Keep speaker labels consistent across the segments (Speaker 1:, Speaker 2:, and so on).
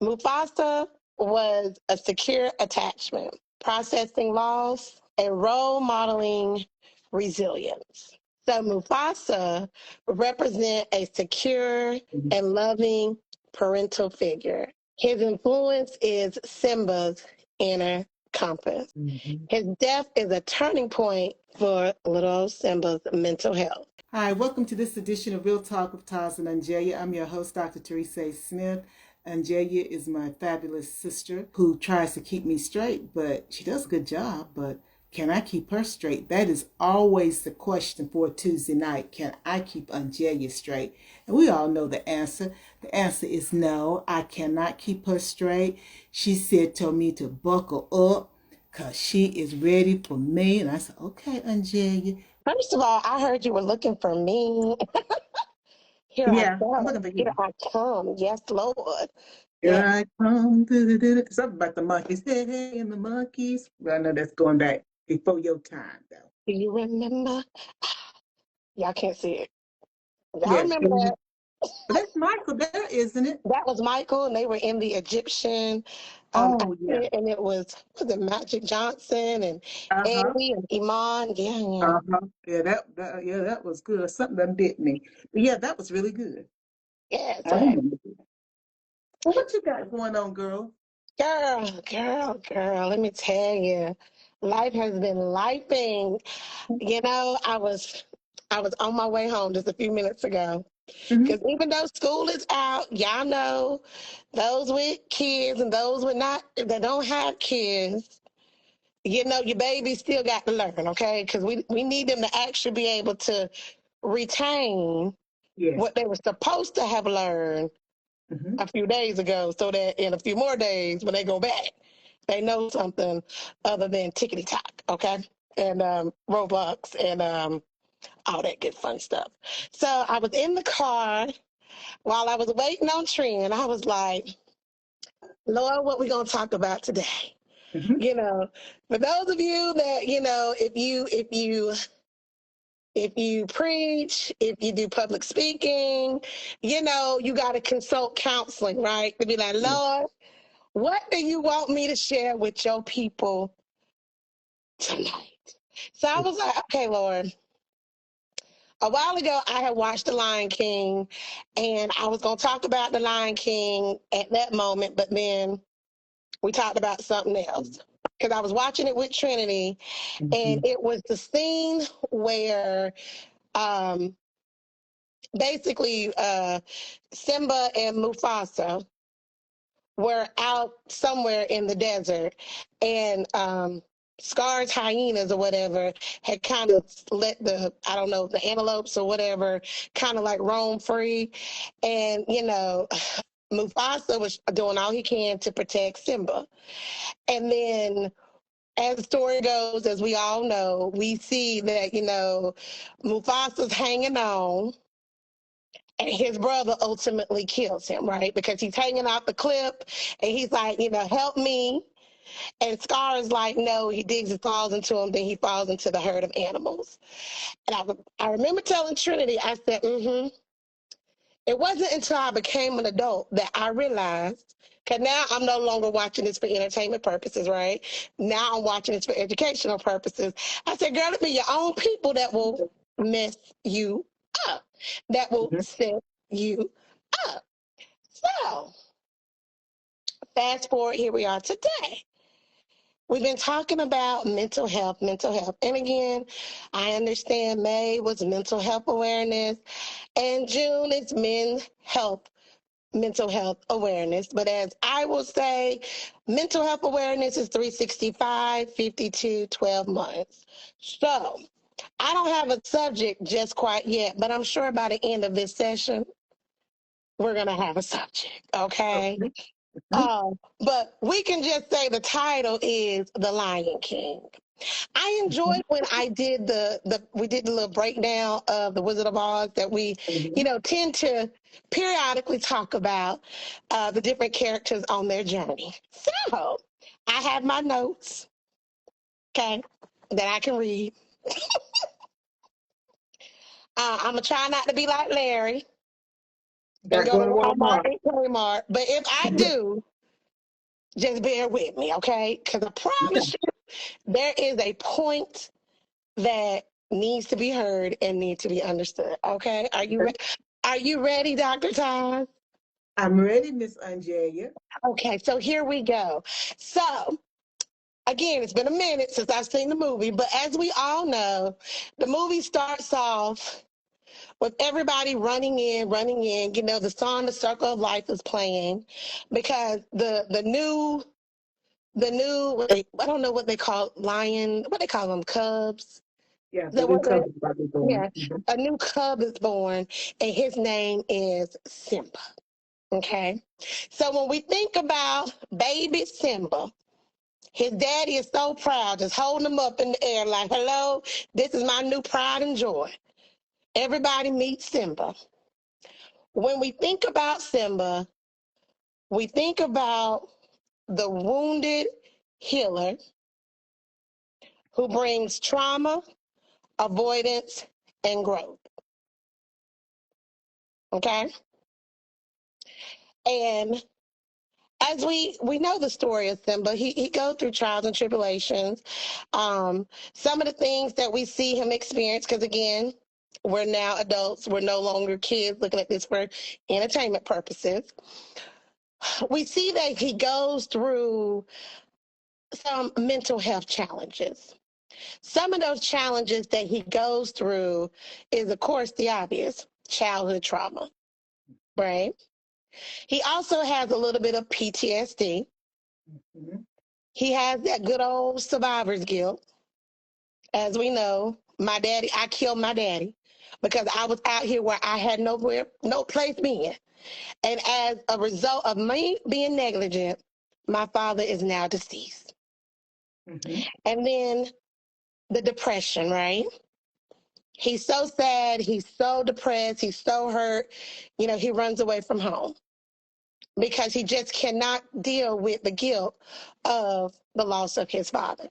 Speaker 1: Mufasa was a secure attachment, processing loss, and role modeling resilience. So Mufasa represent a secure and loving parental figure. His influence is Simba's inner compass.
Speaker 2: Mhm.
Speaker 1: His death is a turning point for little Simba's mental health.
Speaker 2: Hi, welcome to this edition of Real Talk with TAS and OnJerya. I'm your host, Dr. Teresa A. Smith. OnJerya is my fabulous sister who tries to keep me straight, but she does a good job. But can I keep her straight? That is always the question for a Tuesday night. Can I keep OnJerya straight? And we all know the answer. The answer is no, I cannot keep her straight. She told me to buckle up because she is ready for me. And I said, okay, OnJerya.
Speaker 1: First of all, I heard you were looking for me. Here I
Speaker 2: Yeah, I'm
Speaker 1: go.
Speaker 2: looking for
Speaker 1: Here
Speaker 2: you.
Speaker 1: I come. Yes, Lord.
Speaker 2: Here
Speaker 1: Yeah.
Speaker 2: I come. Do-do-do-do. Something about the monkeys. Hey, hey, and the monkeys. Well, I know that's going back before your time, though.
Speaker 1: Do you remember? Y'all can't see it. I
Speaker 2: Yes.
Speaker 1: remember
Speaker 2: But
Speaker 1: that.
Speaker 2: that's Michael there, isn't it?
Speaker 1: That was Michael, and they were in the Egyptian
Speaker 2: Oh, yeah.
Speaker 1: outfit, and it was it Magic Johnson and
Speaker 2: Uh-huh.
Speaker 1: Eddie and Iman. Yeah, yeah.
Speaker 2: Uh-huh. Yeah, that was good. Something done bit me. But yeah, that was really good.
Speaker 1: Yeah,
Speaker 2: I
Speaker 1: so
Speaker 2: remember that. Well, what you got going on, girl?
Speaker 1: girl, let me tell you, life has been lifing. I was on my way home just a few minutes ago.
Speaker 2: Mm-hmm.
Speaker 1: Because even though school is out, y'all know those with kids and those with not that don't have kids, your baby still got to learn, okay? Because we need them to actually be able to retain
Speaker 2: Yes.
Speaker 1: what they were supposed to have learned
Speaker 2: Mm-hmm.
Speaker 1: a few days ago, so that in a few more days when they go back, they know something other than tickety tock, okay? And Roblox and all that good fun stuff. So I was in the car while I was waiting on Trent. I was like, Lord, what we gonna talk about today?
Speaker 2: Mm-hmm.
Speaker 1: You know, for those of you that if you preach, if you do public speaking, you got to consult counseling, right? To be like,
Speaker 2: Yeah.
Speaker 1: Lord, what do you want me to share with your people tonight? So I was like, okay, Lord. A while ago, I had watched The Lion King, and I was going to talk about The Lion King at that moment, but then we talked about something else. Because I was watching it with Trinity, and
Speaker 2: Mm-hmm.
Speaker 1: it was the scene where um, basically Simba and Mufasa were out somewhere in the desert, and Scar's hyenas or whatever had kind of let I don't know, the antelopes or whatever kind of like roam free. And, Mufasa was doing all he can to protect Simba. And then, as the story goes, as we all know, we see that, Mufasa's hanging on and his brother ultimately kills him, right? Because he's hanging off the cliff and he's like, help me. And Scar is like, no, he digs and falls into him, then he falls into the herd of animals. And I remember telling Trinity, I said, It wasn't until I became an adult that I realized, because now I'm no longer watching this for entertainment purposes, right? Now I'm watching this for educational purposes. I said, girl, it be your own people that will mess you up, that will
Speaker 2: Mm-hmm.
Speaker 1: set you up. So, fast forward, here we are today. We've been talking about mental health, mental health. And again, I understand May was mental health awareness, and June is mental health awareness. But as I will say, mental health awareness is 365, 52, 12 months. So I don't have a subject just quite yet, but I'm sure by the end of this session, we're going to have a subject. Okay.
Speaker 2: Okay. Mhm.
Speaker 1: But we can just say the title is The Lion King. I enjoyed when I did we did the little breakdown of the Wizard of Oz that we,
Speaker 2: Mhm.
Speaker 1: tend to periodically talk about the different characters on their journey. So I have my notes, okay, that I can read. I'm gonna try not to be like Larry and
Speaker 2: Got
Speaker 1: go to
Speaker 2: going
Speaker 1: Walmart
Speaker 2: Walmart.
Speaker 1: and Kmart. But if I do, Just bear with me, okay? Because I
Speaker 2: Okay.
Speaker 1: promise you, there is a point that needs to be heard and needs to be understood. Okay? Are you ready, Dr. Todd?
Speaker 2: I'm ready, Miss OnJerya.
Speaker 1: Okay, so here we go. So again, it's been a minute since I've seen the movie, but as we all know, the movie starts off with everybody running in. You know, the song "The Circle of Life" is playing because the new I don't know what they call lion. What they call them, cubs.
Speaker 2: Yeah,
Speaker 1: Is
Speaker 2: the
Speaker 1: that
Speaker 2: new
Speaker 1: what they?
Speaker 2: cover is about to be born.
Speaker 1: Yeah, a new cub is born, and his name is Simba. Okay, so when we think about baby Simba, his daddy is so proud, just holding him up in the air like, "Hello, this is my new pride and joy." Everybody meets Simba. When we think about Simba, we think about the wounded healer who brings trauma, avoidance, and growth. Okay? And as we know the story of Simba, he goes through trials and tribulations. Some of the things that we see him experience, because again, we're now adults, we're no longer kids looking at this for entertainment purposes. We see that he goes through some mental health challenges. Some of those challenges that he goes through is, of course, the obvious childhood trauma, right? He also has a little bit of PTSD.
Speaker 2: Mhm.
Speaker 1: He has that good old survivor's guilt. As we know, I killed my daddy because I was out here where I had no place being. And as a result of me being negligent, my father is now deceased.
Speaker 2: Mhm.
Speaker 1: And then the depression, right? He's so sad, he's so depressed, he's so hurt, he runs away from home because he just cannot deal with the guilt of the loss of his father.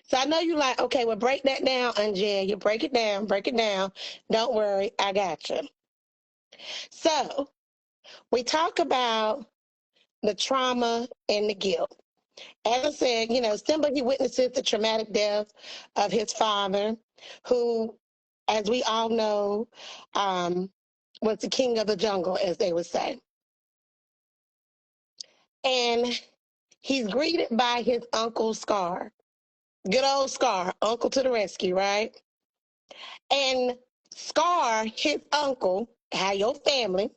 Speaker 1: So I know you're like, okay, well, break that down, Angel. You break it down, break it down. Don't worry, I got you. So we talk about the trauma and the guilt. As I said, Simba, he witnesses the traumatic death of his father, who, as we all know, was the king of the jungle, as they would say. And he's greeted by his uncle Scar. Good old Scar, uncle to the rescue, right? And Scar, his uncle, how your family,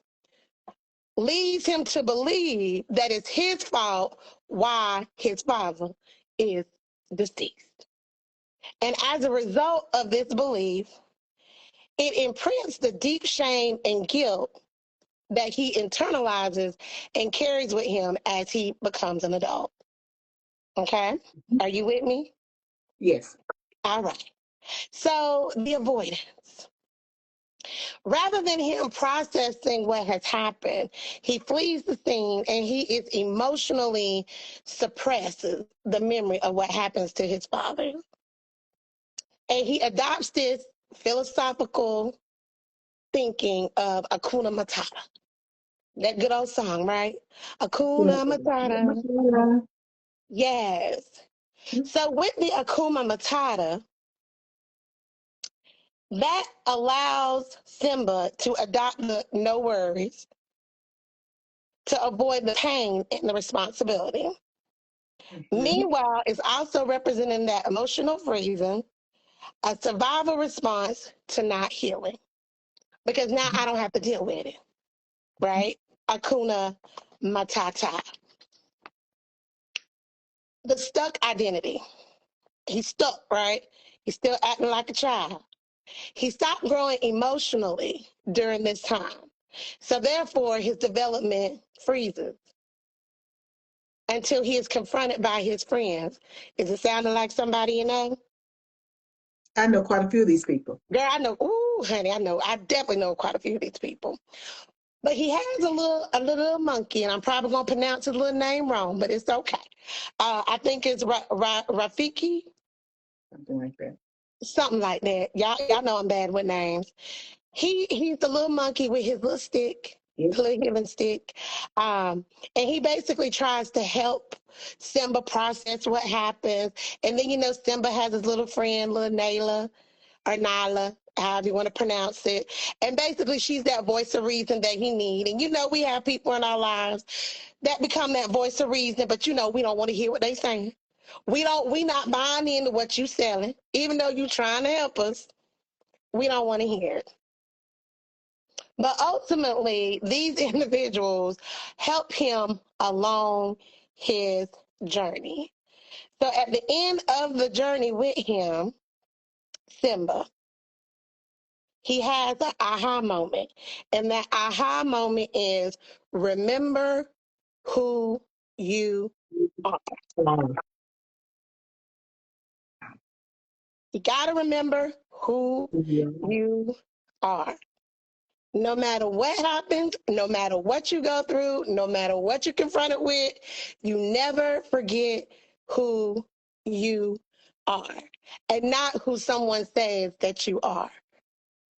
Speaker 1: leads him to believe that it's his fault why his father is deceased. And as a result of this belief, it imprints the deep shame and guilt that he internalizes and carries with him as he becomes an adult. Okay? Are you with me?
Speaker 2: Yes.
Speaker 1: All right. So the avoidance. Rather than him processing what has happened, he flees the scene and he is emotionally suppresses the memory of what happens to his father. And he adopts this philosophical thinking of Akuna Matata. That good old song, right? Akuna Matata. Yes. So with the Akuma Matata, that allows Simba to adopt the no worries to avoid the pain and the responsibility.
Speaker 2: Mhm.
Speaker 1: Meanwhile, it's also representing that emotional freezing, a survival response to not healing. Because now I don't have to deal with it, right? Akuna Matata. The stuck identity. He's stuck, right? He's still acting like a child. He stopped growing emotionally during this time. So therefore, his development freezes until he is confronted by his friends. Is it sounding like somebody you know?
Speaker 2: I know quite a few of these people.
Speaker 1: Girl, I know. Ooh, honey, I know. I definitely know quite a few of these people. But he has a little monkey, and I'm probably gonna pronounce his little name wrong, but it's okay. I think it's Rafiki,
Speaker 2: Something like that.
Speaker 1: something like that. Y'all know I'm bad with names. He's the little monkey with his little stick,
Speaker 2: Yeah.
Speaker 1: the little healing stick. And he basically tries to help Simba process what happens. And then, Simba has his little friend, little Nayla or Nyla, however you want to pronounce it. And basically, she's that voice of reason that he needs. And, we have people in our lives that become that voice of reason, but, we don't want to hear what they saying. We not buying into what you selling, even though you trying to help us. We don't want to hear it. But ultimately, these individuals help him along his journey. So at the end of the journey with him, Simba, he has an aha moment. And that aha moment is remember who you are.
Speaker 2: Wow.
Speaker 1: You got to remember who
Speaker 2: Yeah.
Speaker 1: you are. No matter what happens, no matter what you go through, no matter what you're confronted with, you never forget who you are and not who someone says that you are.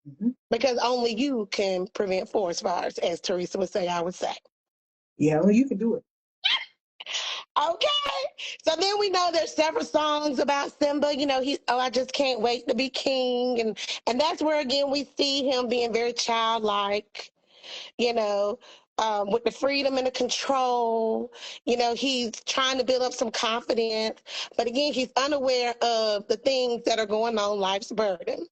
Speaker 2: Mm-hmm.
Speaker 1: Because only you can prevent forest fires, as Teresa would say, I would say.
Speaker 2: Yeah, well, you can do it.
Speaker 1: Okay. So then we know there's several songs about Simba. I just can't wait to be king. And that's where again we see him being very childlike, you know, with the freedom and the control. He's trying to build up some confidence. But again, he's unaware of the things that are going on, life's burden,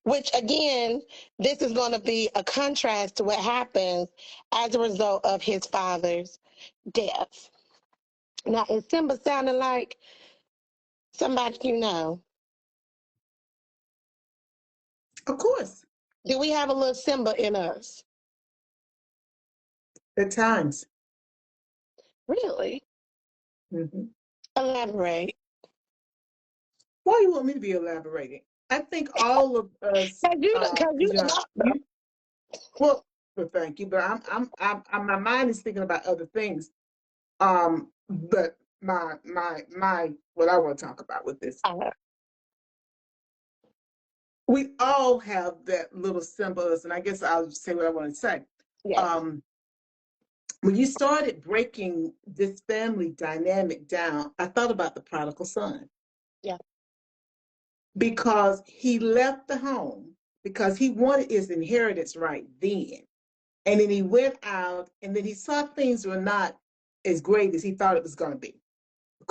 Speaker 1: which again, this is going to be a contrast to what happens as a result of his father's death. Now, is Simba sounding like somebody you know?
Speaker 2: Of course.
Speaker 1: Do we have a little Simba in us?
Speaker 2: At times.
Speaker 1: Really?
Speaker 2: Mm-hmm.
Speaker 1: Elaborate.
Speaker 2: Why do you want me to be elaborating? I think all of us,
Speaker 1: Because you the doctor.
Speaker 2: you well, thank you, but my mind is thinking about other things. But my, what I want to talk about with this, we all have that little symbols, and I guess I'll say what I want to say.
Speaker 1: Yes.
Speaker 2: Um, when you started breaking this family dynamic down, I thought about the prodigal son
Speaker 1: Yeah.
Speaker 2: because he left the home because he wanted his inheritance right then. And then he went out and then he saw things were not as great as he thought it was going to be.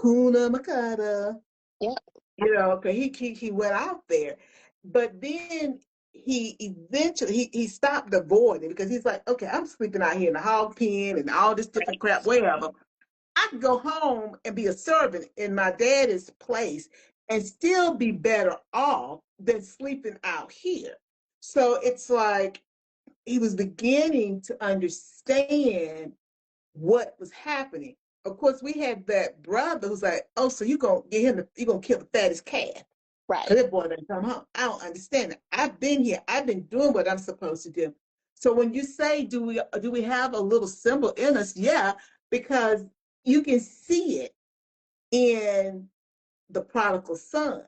Speaker 2: Kuna Makata,
Speaker 1: Yeah.
Speaker 2: because he went out there. But then he eventually he stopped avoiding because he's like, okay, I'm sleeping out here in the hog pen and all this different crap, wherever. I can go home and be a servant in my daddy's place and still be better off than sleeping out here. So it's like he was beginning to understand what was happening. Of course, we had that brother who's like, "Oh, so you gonna kill the fattest calf
Speaker 1: Right.
Speaker 2: because that boy doesn't come home." I don't understand it. I've been here. I've been doing what I'm supposed to do. So when you say, do we have a little symbol in us? Yeah, because you can see it in the prodigal son.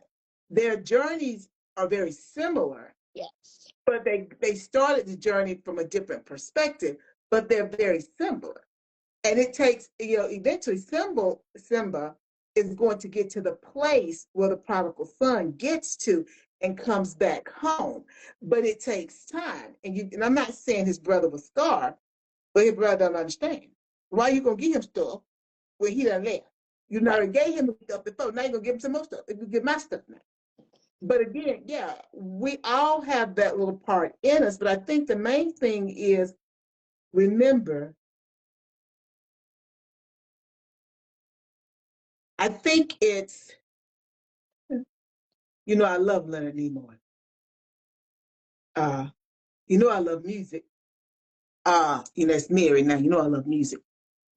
Speaker 2: Their journeys are very similar,
Speaker 1: Yes.
Speaker 2: but they started the journey from a different perspective, but they're very similar. And it takes, eventually Simba is going to get to the place where the prodigal son gets to and comes back home. But it takes time. And I'm not saying his brother was starved, but his brother don't understand. Why are you gonna give him stuff when he done left? You
Speaker 1: Right.
Speaker 2: never gave him stuff before. Now you're gonna give him some more stuff. You give my stuff now. But again, yeah, we all have that little part in us. But I think the main thing is remember, I think it's, I love Leonard Nimoy. Uh, I love music. It's Mary now. I love music.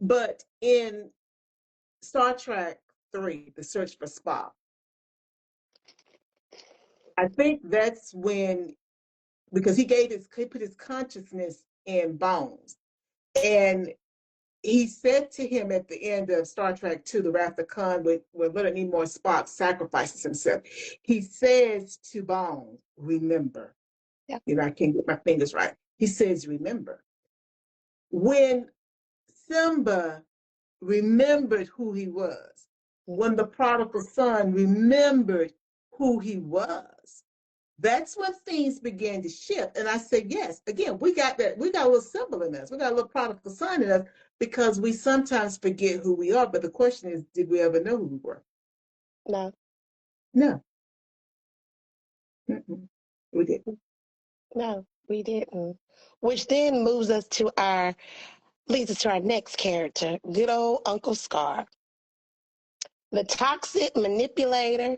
Speaker 2: But in Star Trek 3, The Search for Spock, I think that's when, because he put his consciousness in Bones. And he said to him at the end of Star Trek II, The Wrath of Khan, where Leonard Nimoy Spock sacrifices himself, he says to Bones, remember.
Speaker 1: Yeah.
Speaker 2: I can't get my fingers right. He says, remember. when Simba remembered who he was, when the prodigal son remembered who he was, that's when things began to shift. And I said, yes, again, we got that. We got a little symbol in us. We got a little prodigal son in us because we sometimes forget who we are. But the question is, did we ever know who we were?
Speaker 1: No.
Speaker 2: No. Mm-mm. We did.
Speaker 1: No, we didn't. Which then leads us to our next character, good old Uncle Scar. The toxic manipulator,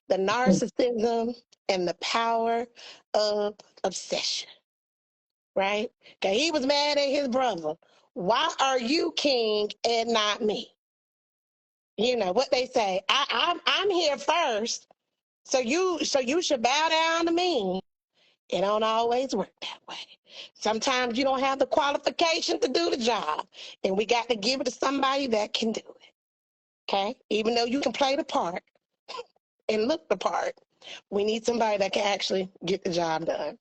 Speaker 1: the narcissism, and the power of obsession, right? Okay, he was mad at his brother. Why are you king and not me? You know what they say. I'm here first, so you should bow down to me. It don't always work that way. Sometimes you don't have the qualification to do the job, and we got to give it to somebody that can do it. Okay, even though you can play the part and look the part, we need somebody that can actually get the job done.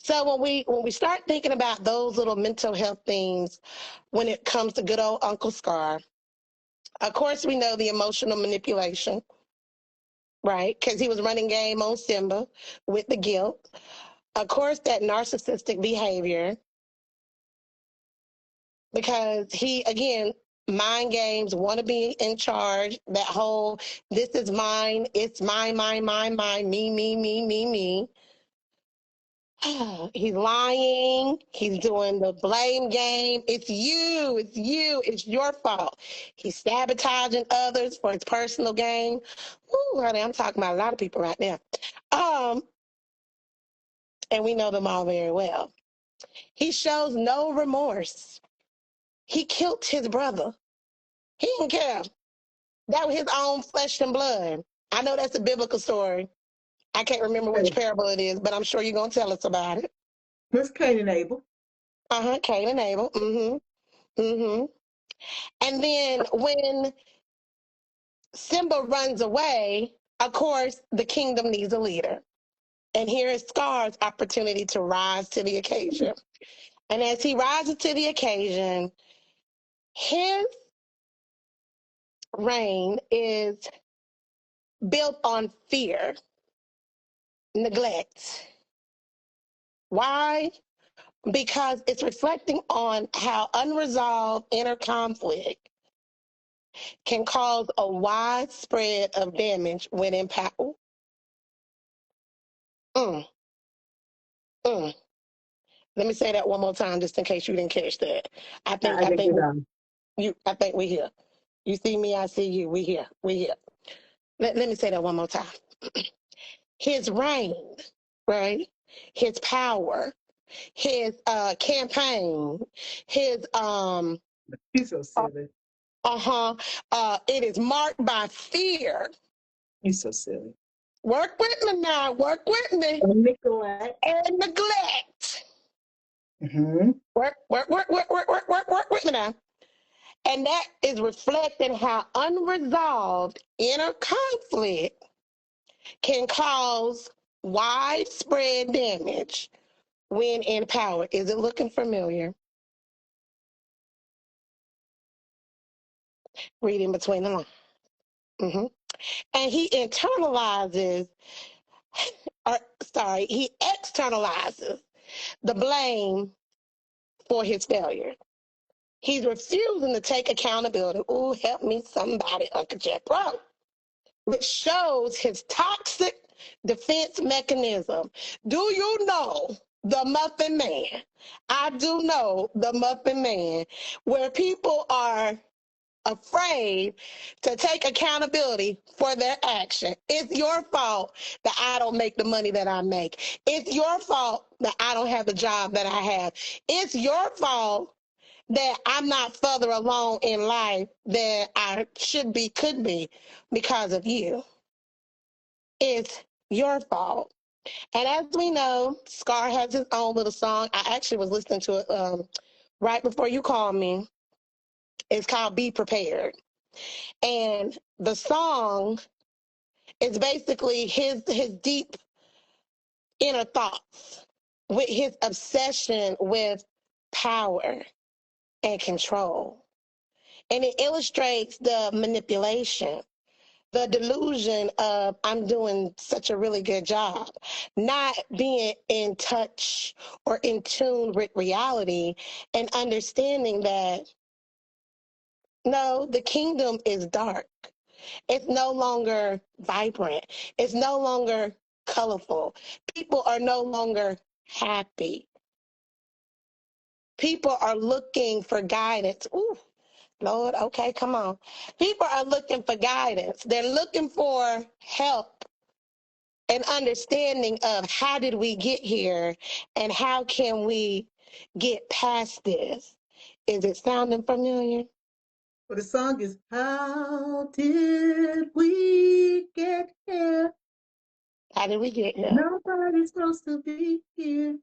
Speaker 1: So when we start thinking about those little mental health things, when it comes to good old Uncle Scar, of course we know the emotional manipulation, right? Because he was running game on Simba with the guilt. Of course, that narcissistic behavior, because he, again, mind games, want to be in charge, that whole, this is mine, it's mine, me. He's lying. He's doing the blame game. It's your fault. He's sabotaging others for his personal gain. Ooh, honey, I'm talking about a lot of people right now. Um, and we know them all very well. He shows no remorse. He killed his brother. He didn't care. That was his own flesh and blood. I know that's a biblical story. I can't remember which parable it is, but I'm sure you're going to tell us about it.
Speaker 2: What's Cain and Abel?
Speaker 1: Cain and Abel. And then when Simba runs away, of course, the kingdom needs a leader. And here is Scar's opportunity to rise to the occasion. And as he rises to the occasion, his reign is built on fear, neglect. Why? Because it's reflecting on how unresolved inner conflict can cause a widespread of damage when in power. Mm, mm. Let me say that one more time, just in case you didn't catch that. I think,
Speaker 2: I
Speaker 1: I
Speaker 2: didn't
Speaker 1: think
Speaker 2: get on.
Speaker 1: I think we here. You see me, I see you. We here. We here. Let me say that one more time. His reign, right? His power, his campaign, his
Speaker 2: He's so silly.
Speaker 1: it is marked by fear.
Speaker 2: He's so silly.
Speaker 1: Work with me now. Work with me.
Speaker 2: And neglect.
Speaker 1: And neglect.
Speaker 2: Mm-hmm.
Speaker 1: Work with me now. And that is reflecting how unresolved inner conflict can cause widespread damage when in power. Is it looking familiar? Reading between the lines. Mm-hmm. And he externalizes the blame for his failure. He's refusing to take accountability. Ooh, help me somebody, Uncle Jethro. Which shows his toxic defense mechanism. Do you know the Muffin Man? I do know the Muffin Man, where people are afraid to take accountability for their action. It's your fault that I don't make the money that I make. It's your fault that I don't have the job that I have. It's your fault that I'm not further along in life than I could be because of you. It's your fault. And as we know, Scar has his own little song. I actually was listening to it right before you called me. It's called Be Prepared. And the song is basically his deep inner thoughts with his obsession with power and control. And it illustrates the manipulation, the delusion of I'm doing such a really good job, not being in touch or in tune with reality and understanding that no, the kingdom is dark. It's no longer vibrant. It's no longer colorful. People are no longer happy. People are looking for guidance. Ooh, Lord, okay, come on. People are looking for guidance. They're looking for help and understanding of how did we get here and how can we get past this. Is it sounding familiar?
Speaker 2: Well, the song is How Did We Get Here?
Speaker 1: How did we get here?
Speaker 2: Nobody's supposed to be here.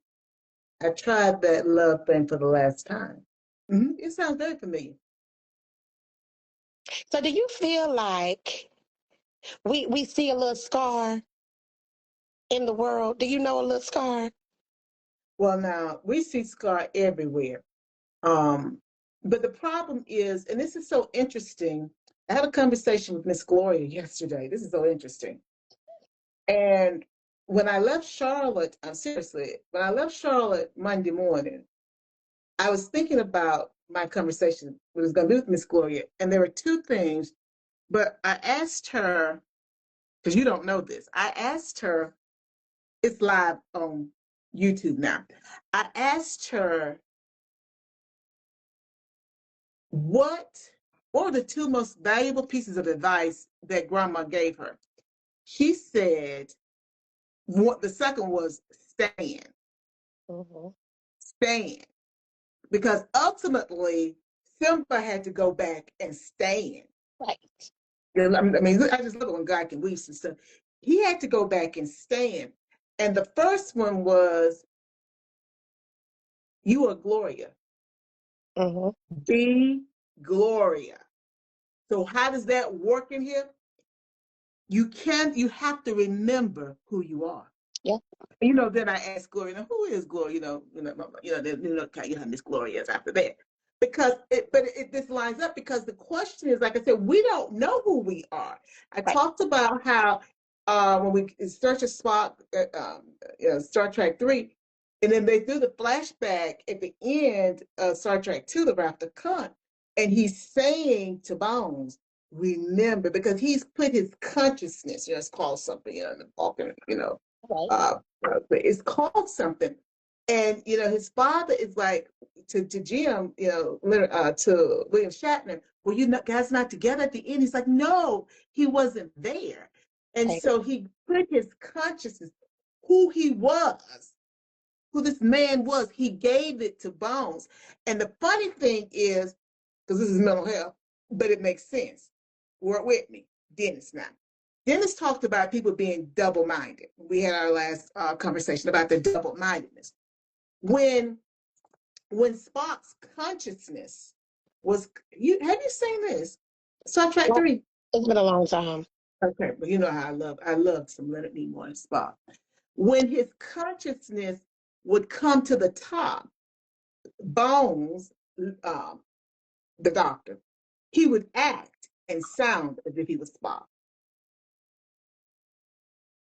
Speaker 2: I tried that love thing for the last time. It sounds very familiar.
Speaker 1: So do you feel like we see a little scar in the world? Do you know a little scar?
Speaker 2: Well, now we see Scar everywhere. Um, but the problem is, and this is so interesting. I had a conversation with Miss Gloria yesterday. This is so interesting. And when I left Charlotte, seriously, when I left Charlotte Monday morning, I was thinking about my conversation what was going to be with Miss Gloria, and there were two things. But I asked her, because you don't know this, I asked her, it's live on YouTube now. I asked her what were the two most valuable pieces of advice that grandma gave her. She said, what the second was stand,
Speaker 1: Mm-hmm.
Speaker 2: stand. Because ultimately, Simba had to go back and stand.
Speaker 1: Right.
Speaker 2: I mean, I just look at when God can weave some stuff. He had to go back and stand. And the first one was, you are Gloria.
Speaker 1: Mm-hmm.
Speaker 2: Be Gloria. So how does that work in here? You have to remember who you are.
Speaker 1: Yeah.
Speaker 2: Then I asked Gloria, now who is Gloria? You have Miss Gloria is after that. But it this lines up because the question is, like I said, we don't know who we are. I
Speaker 1: Right.
Speaker 2: talked about how when we search a spot, Star Trek 3, and then they do the flashback at the end of Star Trek 2, The Wrath of Khan, and he's saying to Bones, remember, because he's put his consciousness, it's called something, in the Vulcan,
Speaker 1: Right.
Speaker 2: it's called something. And his father is like to Jim, to William Shatner, well, guys not together at the end. He's like, no, he wasn't there. And
Speaker 1: Right.
Speaker 2: so he put his consciousness, who he was, who this man was, he gave it to Bones. And the funny thing is, because this is mental health, but it makes sense. Work with me, Dennis now. Dennis talked about people being double-minded. We had our last conversation about the double-mindedness. When Spock's consciousness was, have you seen this? Star Trek
Speaker 1: Well,
Speaker 2: 3.
Speaker 1: it's been a long time.
Speaker 2: Okay, but you know how I love some Leonard Nimoy and Spock. When his consciousness would come to the top, Bones, the doctor, he would act and sound as if he was Spock.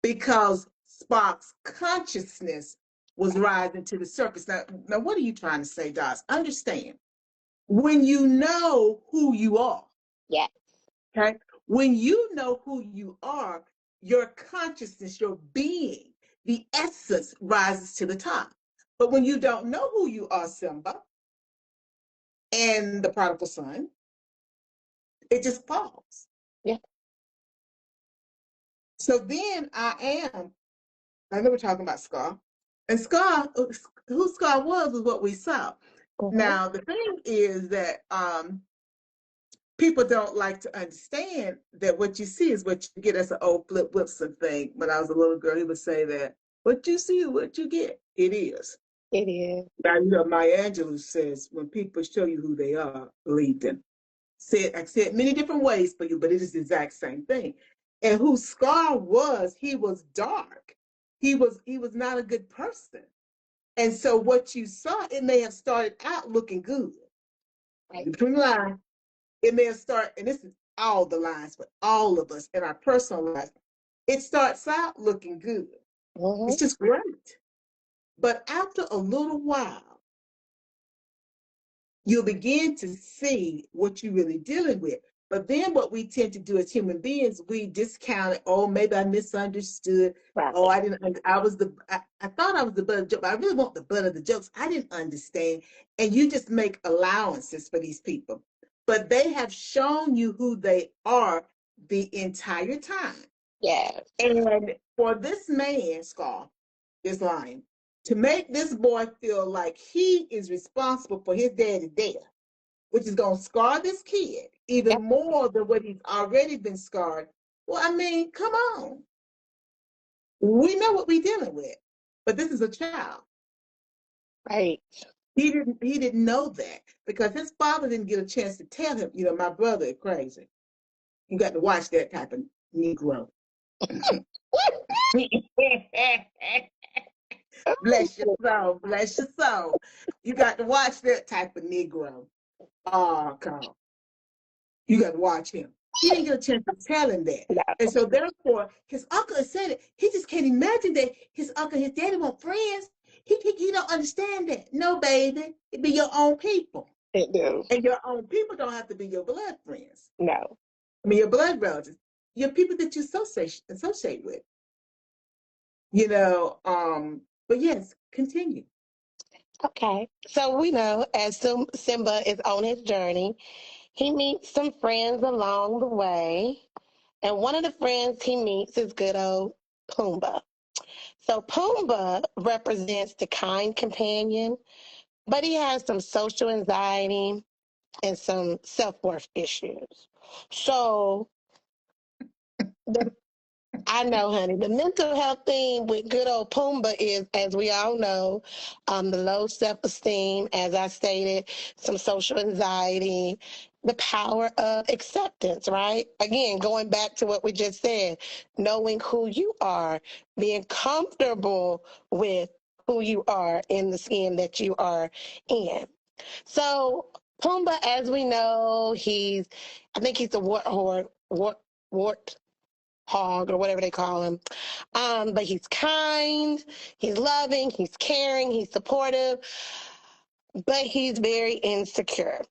Speaker 2: Because Spock's consciousness was rising to the surface. Now, what are you trying to say, Doss? Understand, when you know who you are,
Speaker 1: Yeah.
Speaker 2: okay? When you know who you are, your consciousness, your being, the essence rises to the top. But when you don't know who you are, Simba, and the prodigal son, it just falls.
Speaker 1: Yeah.
Speaker 2: So then I know we're talking about Scar. And Scar, who Scar was what we saw.
Speaker 1: Mm-hmm.
Speaker 2: Now, the thing is that people don't like to understand that what you see is what you get. That's an old Flip Wilson thing. When I was a little girl, he would say that what you see is what you get. It is.
Speaker 1: It is.
Speaker 2: Now, Maya Angelou says, when people show you who they are, believe them. I said many different ways for you, but it is the exact same thing. And who Scar was, he was dark. He was not a good person. And so what you saw, it may have started out looking good.
Speaker 1: Right.
Speaker 2: Between the lines, it may start, and this is all the lines for all of us in our personal lives. It starts out looking good.
Speaker 1: Mm-hmm.
Speaker 2: It's just great. But after a little while, you'll begin to see what you're really dealing with. But then what we tend to do as human beings, we discount it. Oh, maybe I misunderstood. Oh,
Speaker 1: Right.
Speaker 2: I didn't, I thought I was the butt of the joke, but I really want the butt of the jokes. I didn't understand. And you just make allowances for these people. But they have shown you who they are the entire time.
Speaker 1: Yes.
Speaker 2: And for this man, Scar, is lying, to make this boy feel like he is responsible for his daddy's death, which is going to scar this kid even
Speaker 1: Yep.
Speaker 2: more than what he's already been scarred. Well, I mean, come on. We know what we're dealing with, but this is a child.
Speaker 1: Right.
Speaker 2: He didn't know that because his father didn't get a chance to tell him, my brother is crazy. You got to watch that type of Negro. Bless your soul. Bless your soul. You got to watch that type of Negro. Oh, God. You got to watch him. He didn't get a chance to tell him that.
Speaker 1: No.
Speaker 2: And so, therefore, his uncle said it. He just can't imagine that his uncle and his daddy want friends. He don't understand that. No, baby. It be your own people.
Speaker 1: It do.
Speaker 2: And your own people don't have to be your blood friends.
Speaker 1: No.
Speaker 2: I mean, your blood relatives. Your people that you associate with. But yes, continue.
Speaker 1: Okay. So we know as Simba is on his journey, he meets some friends along the way. And one of the friends he meets is good old Pumbaa. So Pumbaa represents the kind companion, but he has some social anxiety and some self-worth issues. So the I know, honey. The mental health thing with good old Pumbaa is, as we all know, the low self-esteem, as I stated, some social anxiety, the power of acceptance, right? Again, going back to what we just said, knowing who you are, being comfortable with who you are in the skin that you are in. So Pumbaa, as we know, I think he's a wart hog or whatever they call him. But he's kind, he's loving, he's caring, he's supportive, but he's very insecure.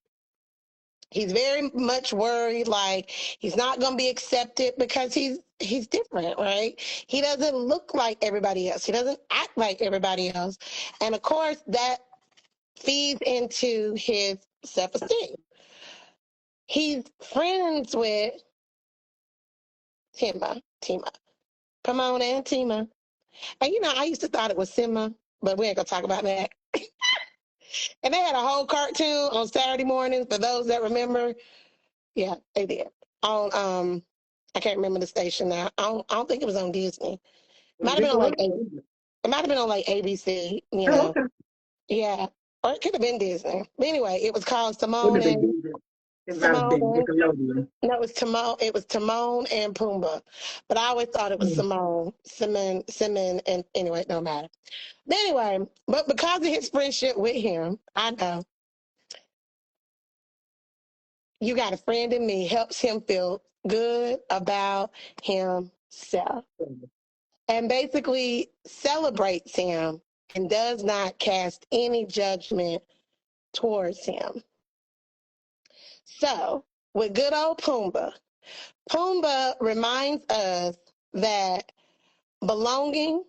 Speaker 1: He's very much worried, like he's not going to be accepted because he's different, right? He doesn't look like everybody else. He doesn't act like everybody else, and of course that feeds into his self-esteem. He's friends with Tima, Pomona, and Tima. And I used to thought it was Simba, but we ain't gonna talk about that. And they had a whole cartoon on Saturday mornings for those that remember. Yeah, they did. On I can't remember the station now. I don't think it was on Disney. Might have been on like it might have been on like ABC,
Speaker 2: Oh, okay.
Speaker 1: Yeah. Or it could have been Disney. But anyway, it was called
Speaker 2: Would
Speaker 1: Simone
Speaker 2: have been
Speaker 1: and
Speaker 2: good. It might have been
Speaker 1: Simone.
Speaker 2: Nickelodeon.
Speaker 1: No, it was Timon and Pumbaa. But I always thought it was
Speaker 2: Mm.
Speaker 1: Simon, and anyway, it don't matter. But anyway, but because of his friendship with him, I know you got a friend in me helps him feel good about himself and basically celebrates him and does not cast any judgment towards him. So, with good old Pumbaa, Pumbaa reminds us that belonging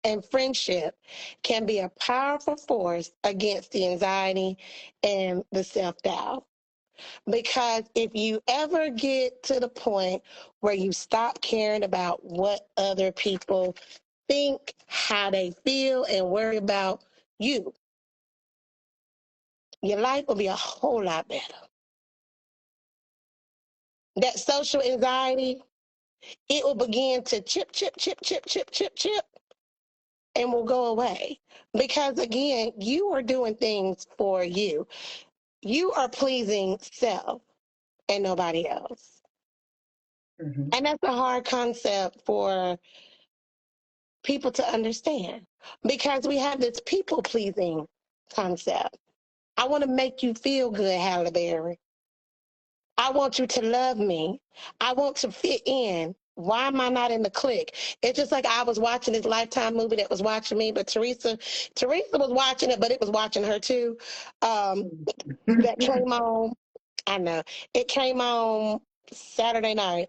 Speaker 1: and friendship can be a powerful force against the anxiety and the self-doubt. Because if you ever get to the point where you stop caring about what other people think, how they feel, and worry about you, your life will be a whole lot better. That social anxiety, it will begin to chip, chip, chip, chip, chip, chip, chip, and will go away. Because again, you are doing things for you. You are pleasing self and nobody else.
Speaker 2: Mm-hmm.
Speaker 1: And that's a hard concept for people to understand because we have this people pleasing concept. I want to make you feel good, Halle Berry. I want you to love me. I want to fit in. Why am I not in the clique? It's just like I was watching this Lifetime movie that was watching me, but Teresa was watching it, but it was watching her too. That came on. I know it came on Saturday night,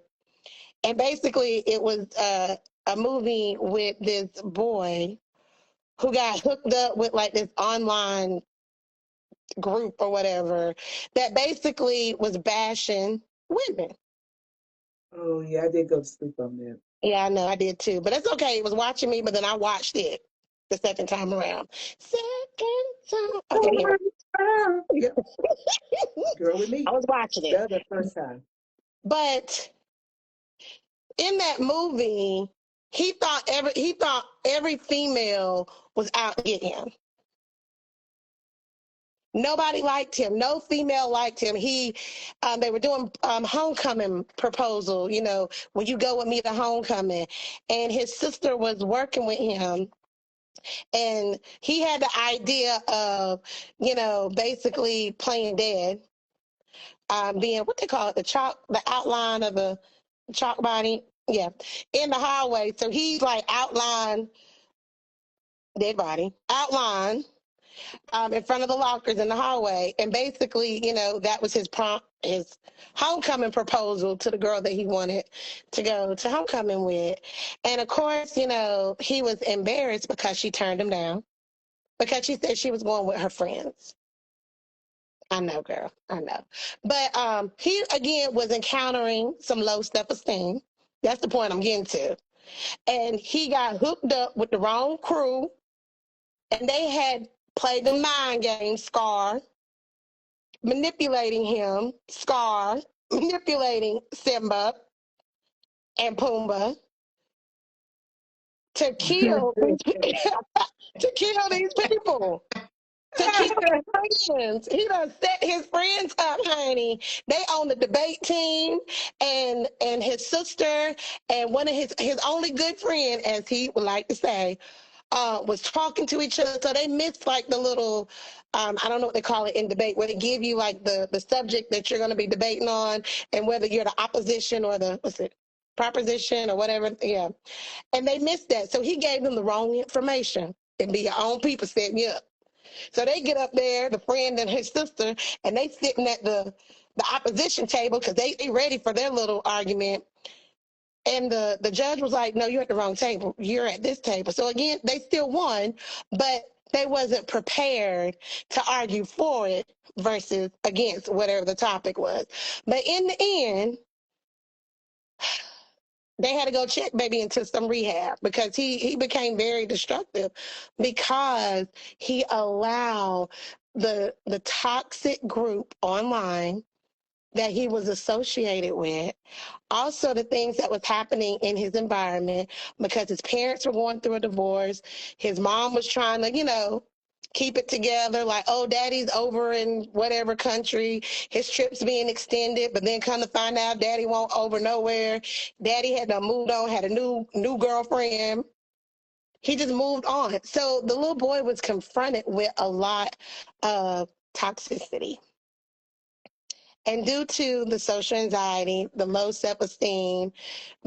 Speaker 1: and basically it was a movie with this boy who got hooked up with like this online group or whatever that basically was bashing women.
Speaker 2: Oh yeah, I did go to sleep on that.
Speaker 1: Yeah, I know I did too, but it's okay. It was watching me, but then I watched it the second time around. Second time. Okay, yeah. Yeah.
Speaker 2: Girl with
Speaker 1: I
Speaker 2: me.
Speaker 1: was watching it,
Speaker 2: The first time.
Speaker 1: but in that movie, he thought every female was out to get him. Nobody liked him. No female liked him. They were doing homecoming proposal. You know, when you go with me to homecoming, and his sister was working with him, and he had the idea of, basically playing dead, being what they call it, the outline of the chalk body, yeah, in the hallway. So he's like outline dead body, outline in front of the lockers in the hallway. And basically, that was his homecoming proposal to the girl that he wanted to go to homecoming with. And of course, he was embarrassed because she turned him down because she said she was going with her friends. I know, girl. I know. But he, again, was encountering some low self-esteem. That's the point I'm getting to. And he got hooked up with the wrong crew, and they had played the mind game, Scar, manipulating him, Scar, manipulating Simba and Pumbaa to kill to kill these people. To kill his friends. He done set his friends up, honey. They on the debate team, and his sister and one of his only good friend, as he would like to say, was talking to each other. So they missed like the little, I don't know what they call it in debate, where they give you like the subject that you're going to be debating on, and whether you're the opposition or the, what's it, proposition or whatever. Yeah. And they missed that. So he gave them the wrong information, and be your own people setting you up. So they get up there, the friend and his sister, and they sitting at the opposition table because they ready for their little argument. And the judge was like, no, you're at the wrong table. You're at this table. So again, they still won, but they wasn't prepared to argue for it versus against whatever the topic was. But in the end, they had to go check baby into some rehab because he became very destructive because he allowed the toxic group online that he was associated with, also the things that was happening in his environment, because his parents were going through a divorce. His mom was trying to, keep it together, like, oh, daddy's over in whatever country, his trip's being extended, but then come to find out daddy won't over nowhere. Daddy had done moved on, had a new girlfriend. He just moved on. So the little boy was confronted with a lot of toxicity. And due to the social anxiety, the low self-esteem,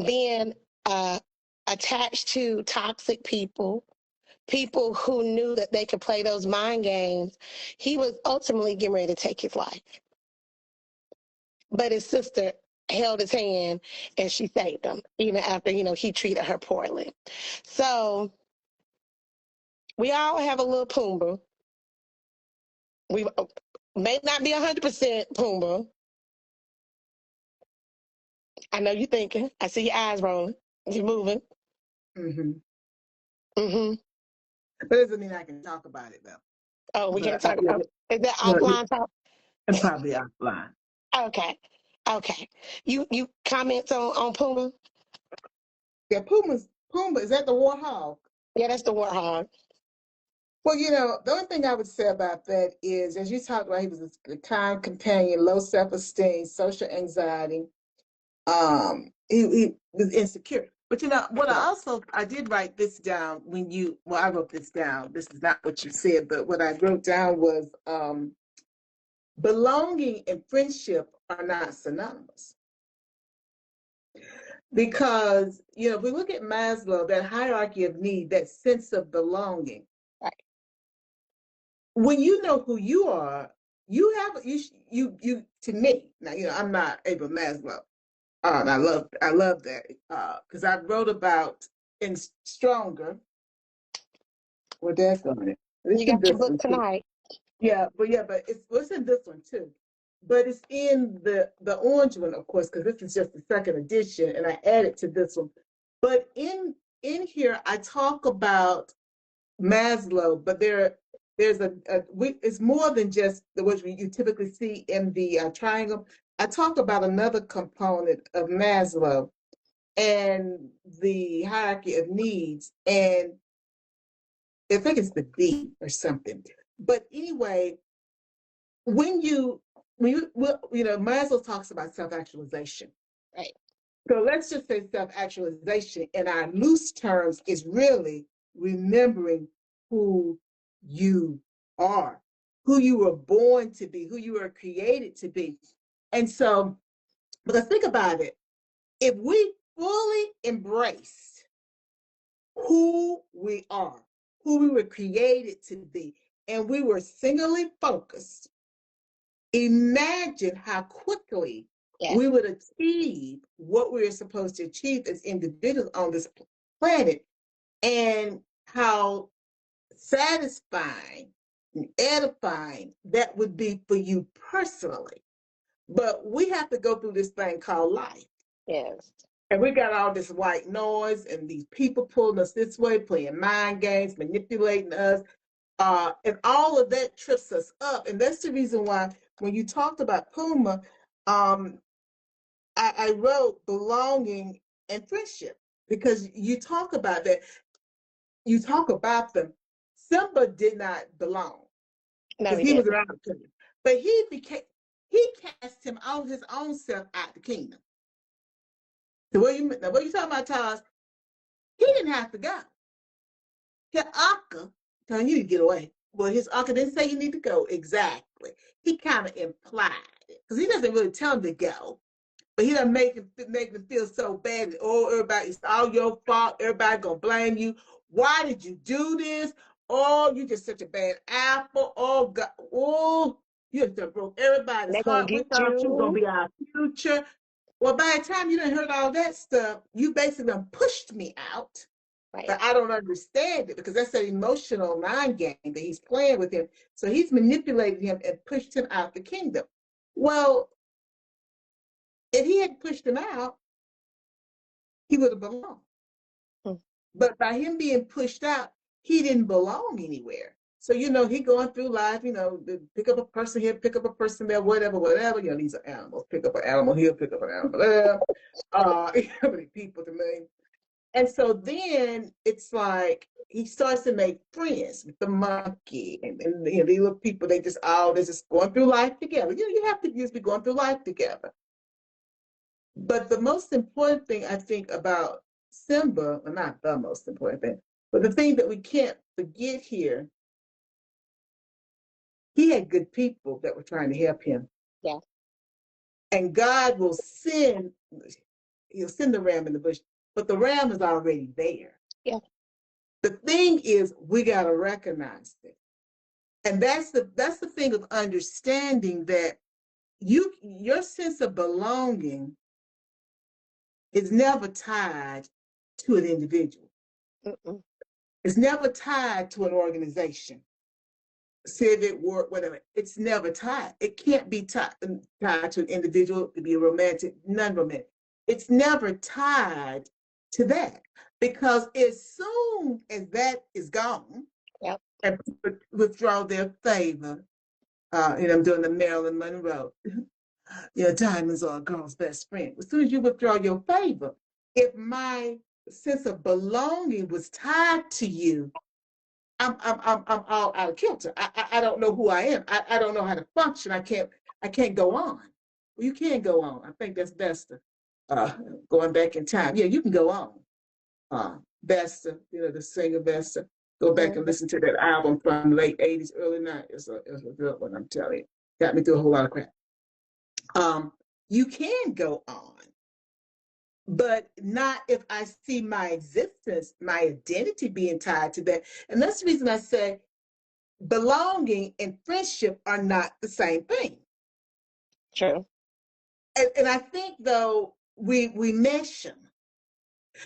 Speaker 1: being uh, attached to toxic people who knew that they could play those mind games, he was ultimately getting ready to take his life. But his sister held his hand and she saved him, even after, he treated her poorly. So we all have a little Pumbaa. We may not be 100% Pumbaa. I know you're thinking. I see your eyes rolling. You're moving.
Speaker 2: Mm-hmm.
Speaker 1: Mm-hmm.
Speaker 2: But it doesn't mean I can talk about it though.
Speaker 1: Oh, we can't
Speaker 2: But
Speaker 1: talk about it. Is that offline talk?
Speaker 2: and probably offline.
Speaker 1: Okay. Okay. You comments on Puma?
Speaker 2: Yeah, Pumbaa, is that the warthog?
Speaker 1: Yeah, that's the warthog.
Speaker 2: Well, the only thing I would say about that is, as you talked about, he was a kind companion, low self-esteem, social anxiety. He was insecure. But what I did write this down I wrote this down. This is not what you said, but what I wrote down was belonging and friendship are not synonymous. Because, if we look at Maslow, that hierarchy of need, that sense of belonging,
Speaker 1: right.
Speaker 2: When you know who you are, you have you to me. Now, I'm not Abel Maslow. And I love that because I wrote about in Stronger. Well, that's on it.
Speaker 1: You
Speaker 2: It's in
Speaker 1: got your
Speaker 2: this
Speaker 1: book
Speaker 2: one too.
Speaker 1: tonight.
Speaker 2: Yeah, but it's in this one too. But it's in the orange one, of course, because this is just the second edition, and I added to this one. But in here, I talk about Maslow, but there's it's more than just what you typically see in the triangle. I talk about another component of Maslow and the hierarchy of needs, and I think it's the D or something. But anyway, when you Maslow talks about self-actualization.
Speaker 1: Right.
Speaker 2: So let's just say self-actualization in our loose terms is really remembering who you are, who you were born to be, who you were created to be. And so, because think about it, if we fully embrace who we are, who we were created to be, and we were singularly focused, imagine how quickly we would achieve what we're supposed to achieve as individuals on this planet, and how satisfying and edifying that would be for you personally. But we have to go through this thing called life.
Speaker 1: Yes.
Speaker 2: And we got all this white noise and these people pulling us this way, playing mind games, manipulating us. And all of that trips us up. And that's the reason why when you talked about Puma, I wrote belonging and friendship, because you talk about that. You talk about them. Simba did not belong
Speaker 1: No,
Speaker 2: because
Speaker 1: he
Speaker 2: he was
Speaker 1: didn't.
Speaker 2: around the kingdom. But he cast him out his own self out the kingdom. So what you talking about, TAS? He didn't have to go. His uncle telling you to get away. Well, his uncle didn't say you need to go exactly. He kind of implied it because he doesn't really tell him to go, but he doesn't make him feel so bad. That, oh, everybody, it's all your fault. Everybody gonna blame you. Why did you do this? Oh, you just such a bad apple. Oh God, oh, you just broke everybody's
Speaker 1: They're gonna
Speaker 2: heart. We
Speaker 1: get
Speaker 2: thought you were gonna
Speaker 1: you.
Speaker 2: be our future. Well, by the time you done heard all that stuff, you basically done pushed me out.
Speaker 1: Right.
Speaker 2: But I don't understand it because that's an emotional mind game that he's playing with him. So he's manipulated him and pushed him out the kingdom. Well, if he had pushed him out, he would have belonged.
Speaker 1: Mm.
Speaker 2: But by him being pushed out, he didn't belong anywhere. So, he going through life, pick up a person here, pick up a person there, whatever. These are animals. Pick up an animal here, pick up an animal there. How many people to name? And so then it's like he starts to make friends with the monkey and these little people. They're just going through life together. You have to just be going through life together. But the most important thing I think about Simba, well, not the most important thing, but the thing that we can't forget here, he had good people that were trying to help him.
Speaker 1: Yeah.
Speaker 2: And God will he'll send the ram in the bush, but the ram is already there.
Speaker 1: Yeah.
Speaker 2: The thing is, we got to recognize it. And that's the thing of understanding that your sense of belonging is never tied to an individual.
Speaker 1: Mm-mm.
Speaker 2: It's never tied to an organization, civic, work, whatever. It's never tied. It can't be tied to an individual, to be a romantic, non-romantic. It's never tied to that, because as soon as that is gone,
Speaker 1: yep,
Speaker 2: and people withdraw their favor, I'm doing the Marilyn Monroe. Diamonds are a girl's best friend. As soon as you withdraw your favor, if my sense of belonging was tied to you, I'm all out of kilter. I don't know who I am. I don't know how to function. I can't go on. Well, you can go on. I think that's Bester. Going back in time. Yeah, you can go on. Bester, the singer Bester. Go back and listen to that album from late 80s, early 90s. It's a good one, I'm telling you. got me through a whole lot of crap. You can go on, but not if I see my existence, my identity being tied to that. And that's the reason I say belonging and friendship are not the same thing.
Speaker 1: True.
Speaker 2: And I think though we mesh them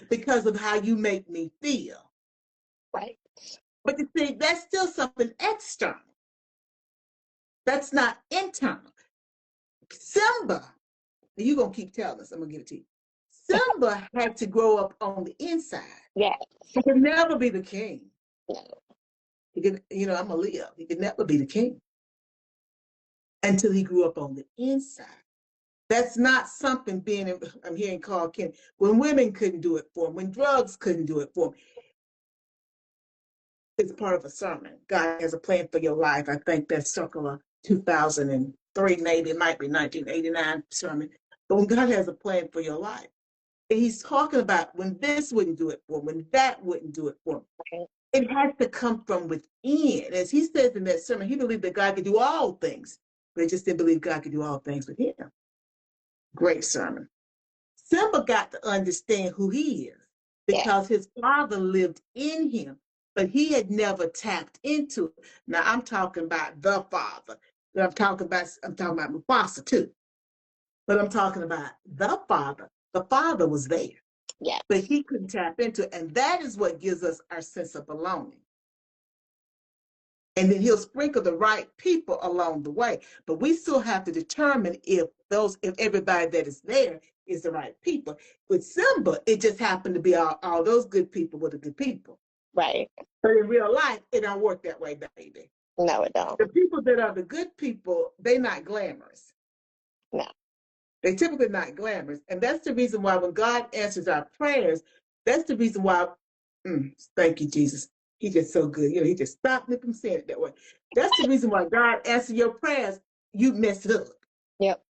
Speaker 2: because of how you make me feel.
Speaker 1: Right.
Speaker 2: But you see, that's still something external. That's not internal. Simba, you're gonna keep telling us, I'm gonna give it to you. Simba had to grow up on the inside.
Speaker 1: Yes.
Speaker 2: He could never be the king.
Speaker 1: No.
Speaker 2: He could, I'm a Leo. He could never be the king until he grew up on the inside. That's not something I'm hearing Carl Ken, when women couldn't do it for him, when drugs couldn't do it for him. It's part of a sermon. God has a plan for your life. I think that's circa 2003, maybe it might be 1989 sermon. But when God has a plan for your life, and he's talking about when this wouldn't do it for him, when that wouldn't do it for him.
Speaker 1: Okay.
Speaker 2: It has to come from within. As he says in that sermon, he believed that God could do all things, but he just didn't believe God could do all things with him. Great sermon. Simba got to understand who he is
Speaker 1: Yeah.
Speaker 2: because his father lived in him, but he had never tapped into it. Now I'm talking about the father. I'm talking about Mufasa too. But I'm talking about the father. The father was there,
Speaker 1: Yeah.
Speaker 2: but he couldn't tap into it. And that is what gives us our sense of belonging. And then he'll sprinkle the right people along the way. But we still have to determine if everybody that is there is the right people. With Simba, it just happened to be all those good people were the good people.
Speaker 1: Right.
Speaker 2: But in real life, it don't work that way, baby.
Speaker 1: No, it don't.
Speaker 2: The people that are the good people, they're not glamorous.
Speaker 1: No.
Speaker 2: They typically not glamorous. And that's the reason why when God answers our prayers, that's the reason why, thank you, Jesus. He's just so good. He just stopped me from saying it that way. That's the reason why God answers your prayers. You mess it up.
Speaker 1: Yep.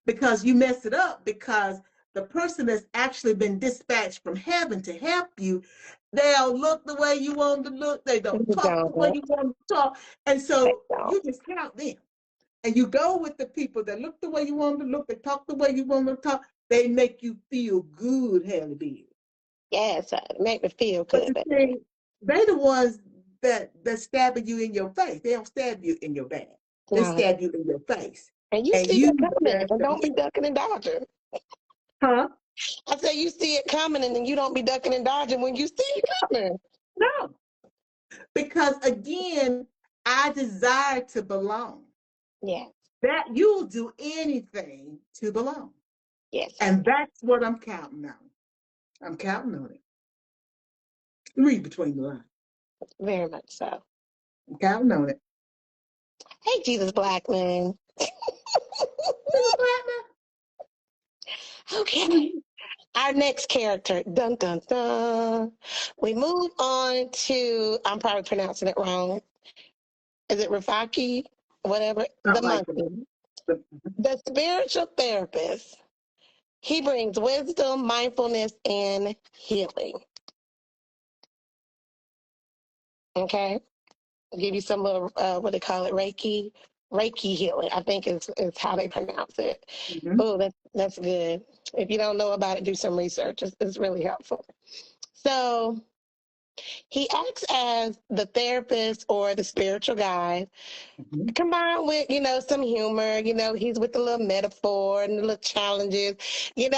Speaker 2: Because you mess it up because the person that's actually been dispatched from heaven to help you, they don't look the way you want them to look. They don't
Speaker 1: You
Speaker 2: talk the way
Speaker 1: don't.
Speaker 2: you want them to talk. And
Speaker 1: They
Speaker 2: so
Speaker 1: don't.
Speaker 2: you just count them. And you go with the people that look the way you want them to look, they talk the way you want them to talk. They make you feel good, Halle Berry.
Speaker 1: Yes, make me feel
Speaker 2: But
Speaker 1: good,
Speaker 2: the
Speaker 1: baby.
Speaker 2: thing, they the ones that stabbing you in your face. They don't stab you in your back. They
Speaker 1: No.
Speaker 2: stab you in your face.
Speaker 1: And you
Speaker 2: And
Speaker 1: see it
Speaker 2: you
Speaker 1: coming
Speaker 2: just
Speaker 1: and don't be ducking and dodging.
Speaker 2: huh?
Speaker 1: I say you see it coming and then you don't be ducking and dodging when you see it coming.
Speaker 2: No. Because again, I desire to belong.
Speaker 1: Yeah.
Speaker 2: That you'll do anything to belong.
Speaker 1: Yes, sir.
Speaker 2: And that's what I'm counting on. I'm counting on it. Read between the lines.
Speaker 1: Very much so.
Speaker 2: I'm counting on it.
Speaker 1: Hey, Jesus Blackman. Okay. Our next character. Dun dun dun. We move on to, I'm probably pronouncing it wrong. Is it Rafaki? Whatever. The
Speaker 2: Not like
Speaker 1: monkey.
Speaker 2: the
Speaker 1: The spiritual therapist. He brings wisdom, mindfulness, and healing. Okay. I'll give you some of what they call it, Reiki healing. I think is how they pronounce it.
Speaker 2: mm-hmm.
Speaker 1: Oh, that's good. If you don't know about it, do some research. It's really helpful. So he acts as the therapist or the spiritual guide,
Speaker 2: Mm-hmm.
Speaker 1: combined with some humor. He's with the little metaphor and the little challenges. You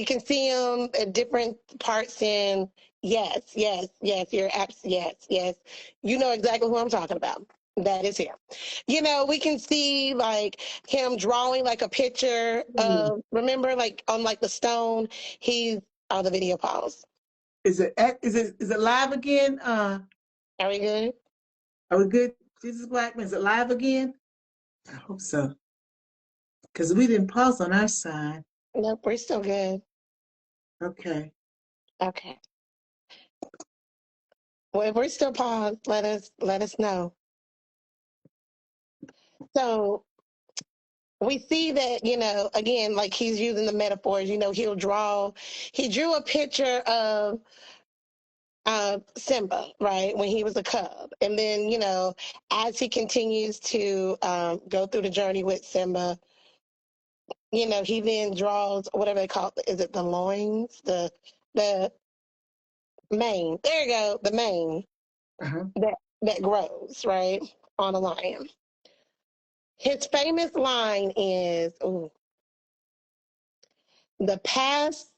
Speaker 1: can see him at different parts in. Yes, yes, yes. Yes, yes. You know exactly who I'm talking about. That is him. We can see like him drawing like a picture of, remember, like on like the stone. He's the video pause.
Speaker 2: Is it live again?
Speaker 1: Are we good?
Speaker 2: Are we good? Jesus Blackman, is it live again? I hope so. Because we didn't pause on our side.
Speaker 1: Nope, we're still good.
Speaker 2: Okay.
Speaker 1: Okay. Well, if we're still paused, let us know. So we see that, again, like he's using the metaphors, he drew a picture of Simba, right, when he was a cub. And then, as he continues to go through the journey with Simba, he then draws whatever they call it. Is it the loins? The mane. There you go, the mane
Speaker 2: Uh-huh.
Speaker 1: that grows, right, on a lion. His famous line is, ooh, the past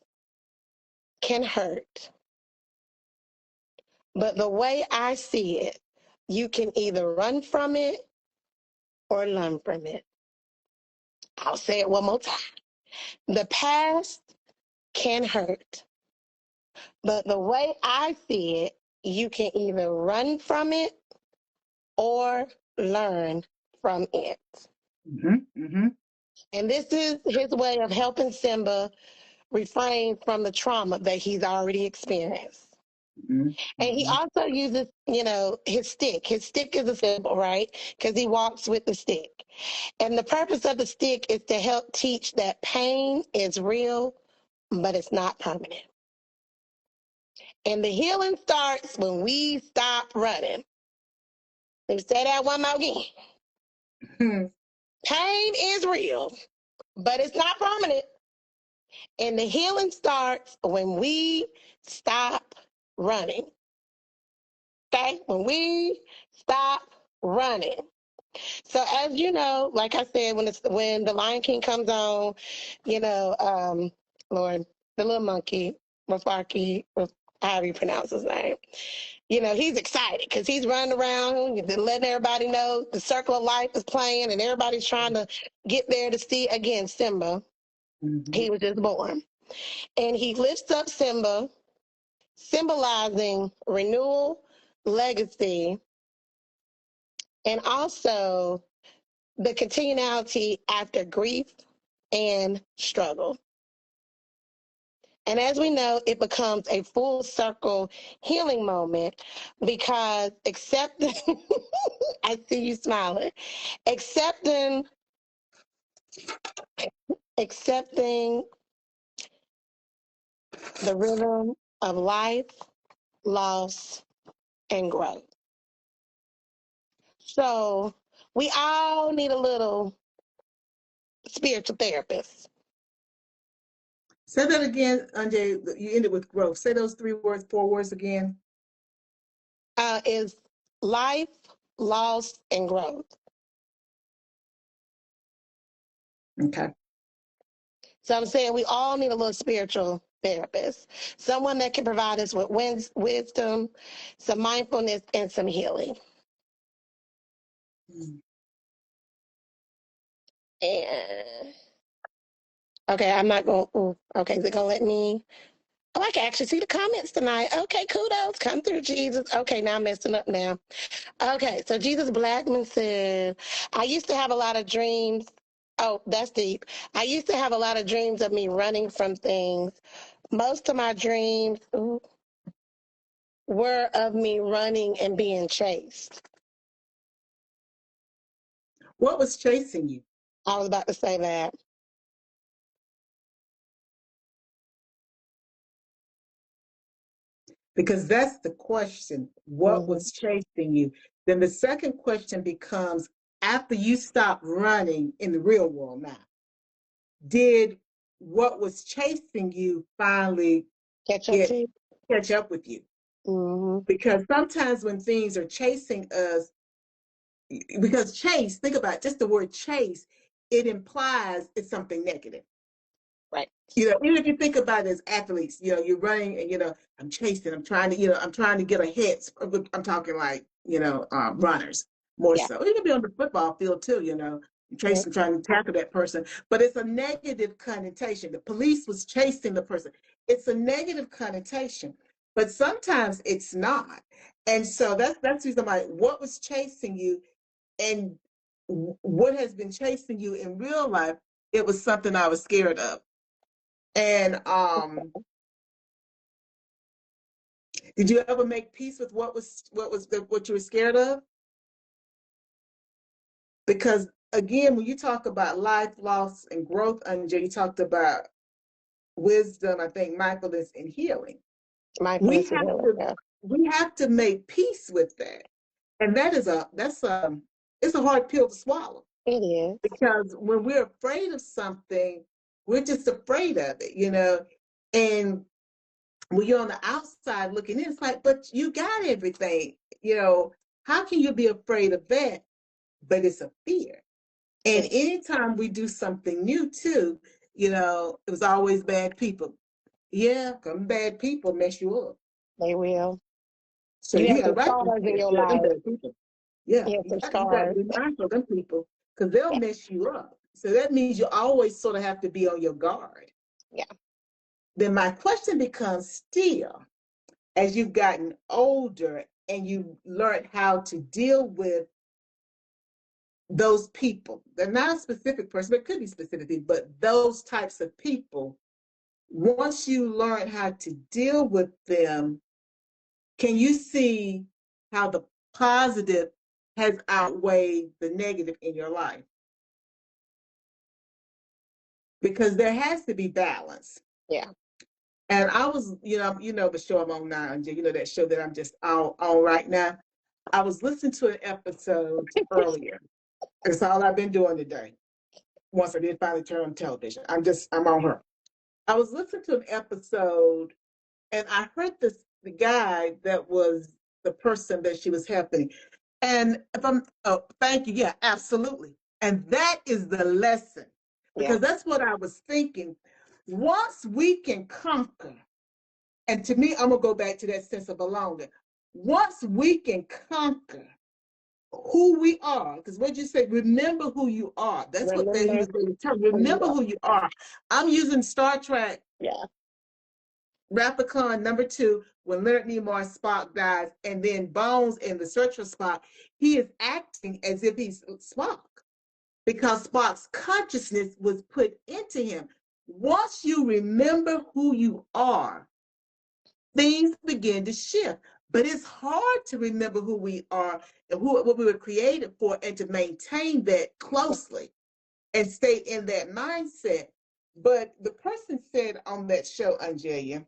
Speaker 1: can hurt, but the way I see it, you can either run from it or learn from it. I'll say it one more time. The past can hurt, but the way I see it, you can either run from it or learn from it.
Speaker 2: Mm-hmm. Mm-hmm.
Speaker 1: And this is his way of helping Simba refrain from the trauma that he's already experienced.
Speaker 2: Mm-hmm.
Speaker 1: And he
Speaker 2: Mm-hmm.
Speaker 1: also uses, his stick. His stick is a symbol, right? Because he walks with the stick. And the purpose of the stick is to help teach that pain is real, but it's not permanent. And the healing starts when we stop running. Let me say that one more again.
Speaker 2: Mm-hmm.
Speaker 1: Pain is real, but it's not permanent. And the healing starts when we stop running. Okay? When we stop running. So as you know, like I said, when the Lion King comes on, Lord, the little monkey, Mufaki, however you pronounce his name, he's excited because he's running around, letting everybody know the circle of life is playing and everybody's trying to get there to see again Simba.
Speaker 2: Mm-hmm.
Speaker 1: He was just born. And he lifts up Simba, symbolizing renewal, legacy, and also the continuality after grief and struggle. And as we know, it becomes a full circle healing moment because accepting, I see you smiling, accepting, accepting the rhythm of life, loss, and growth. So we all need a little spiritual therapist.
Speaker 2: Say that again, Anjay. You ended with growth. Say those 3 words, 4 words again.
Speaker 1: Is life, loss, and growth.
Speaker 2: Okay.
Speaker 1: So I'm saying we all need a little spiritual therapist, someone that can provide us with wisdom, some mindfulness, and some healing.
Speaker 2: Mm.
Speaker 1: And okay, I'm not going. Okay, is it gonna let me? Oh, I can actually see the comments tonight. Okay, kudos, come through, Jesus. Okay, now I'm messing up now. Okay, so Jesus Blackman said, I used to have a lot of dreams. Oh, that's deep. I used to have a lot of dreams of me running from things. Most of my dreams were of me running and being chased.
Speaker 2: What was chasing you?
Speaker 1: I was about to say that.
Speaker 2: Because that's the question. What
Speaker 1: Mm-hmm.
Speaker 2: was chasing you? Then the second question becomes, after you stop running in the real world now, did what was chasing you finally
Speaker 1: Catch up to
Speaker 2: get
Speaker 1: you.
Speaker 2: catch up with you?
Speaker 1: Mm-hmm.
Speaker 2: Because sometimes when things are chasing us, because chase, think about just the word chase, it implies it's something negative.
Speaker 1: Right.
Speaker 2: Even if you think about it as athletes, you're running and I'm chasing, I'm trying to get ahead. I'm talking like, runners more
Speaker 1: Yeah.
Speaker 2: so. You can be on the football field too, you're
Speaker 1: Yep.
Speaker 2: chasing, trying to tackle that person, but it's a negative connotation. The police was chasing the person. It's a negative connotation, but sometimes it's not. And so that's the reason I'm like, what was chasing you and what has been chasing you in real life? It was something I was scared of. And did you ever make peace with what you were scared of? Because again, when you talk about life, loss, and growth, Anja, you talked about wisdom, I think mindfulness and healing. We
Speaker 1: Mindfulness and
Speaker 2: have
Speaker 1: healing.
Speaker 2: to
Speaker 1: Yeah.
Speaker 2: we have to make peace with that. And it's a hard pill to swallow.
Speaker 1: It is.
Speaker 2: Because when we're afraid of something, we're just afraid of it, you know. And when you're on the outside looking in, it's like, but you got everything, you know. How can you be afraid of that? But it's a fear. And anytime we do something new too, you know, it was always bad people. Yeah, some bad people mess you up.
Speaker 1: They will.
Speaker 2: So
Speaker 1: You
Speaker 2: you
Speaker 1: have
Speaker 2: got to
Speaker 1: some
Speaker 2: write them,
Speaker 1: scars in your
Speaker 2: them
Speaker 1: life.
Speaker 2: bad people. Yeah,
Speaker 1: You have some
Speaker 2: you got to
Speaker 1: scars.
Speaker 2: be mindful of them people because they'll
Speaker 1: Yeah.
Speaker 2: mess you up. So that means you always sort of have to be on your guard.
Speaker 1: Yeah.
Speaker 2: Then my question becomes still, as you've gotten older and you learned how to deal with those people, they're not a specific person, but it could be specific, but those types of people, once you learn how to deal with them, can you see how the positive has outweighed the negative in your life? Because there has to be balance.
Speaker 1: Yeah.
Speaker 2: And I was, you know the show I'm on now, and you know that show that I'm just on right now. I was listening to an episode earlier. That's all I've been doing today. Once I did finally turn on television, I'm on her. I was listening to an episode, and I heard the guy that was the person that she was helping. And if I'm, oh, thank you. Yeah, absolutely. And that is the lesson
Speaker 1: Yeah.
Speaker 2: because that's what I was thinking. Once we can conquer, and to me, I'm going to go back to that sense of belonging. Once we can conquer who we are, because what you say, remember who you are. That's what he
Speaker 1: Remember
Speaker 2: was going to tell.
Speaker 1: who you
Speaker 2: Remember
Speaker 1: are.
Speaker 2: who you are. I'm using Star Trek
Speaker 1: Yeah.
Speaker 2: Replicon #2 when Leonard Nimoy's Spock dies, and then Bones in the search for Spock, he is acting as if he's Spock because Spock's consciousness was put into him. Once you remember who you are, things begin to shift. But it's hard to remember who we are and what we were created for and to maintain that closely and stay in that mindset. But the person said on that show, OnJerya,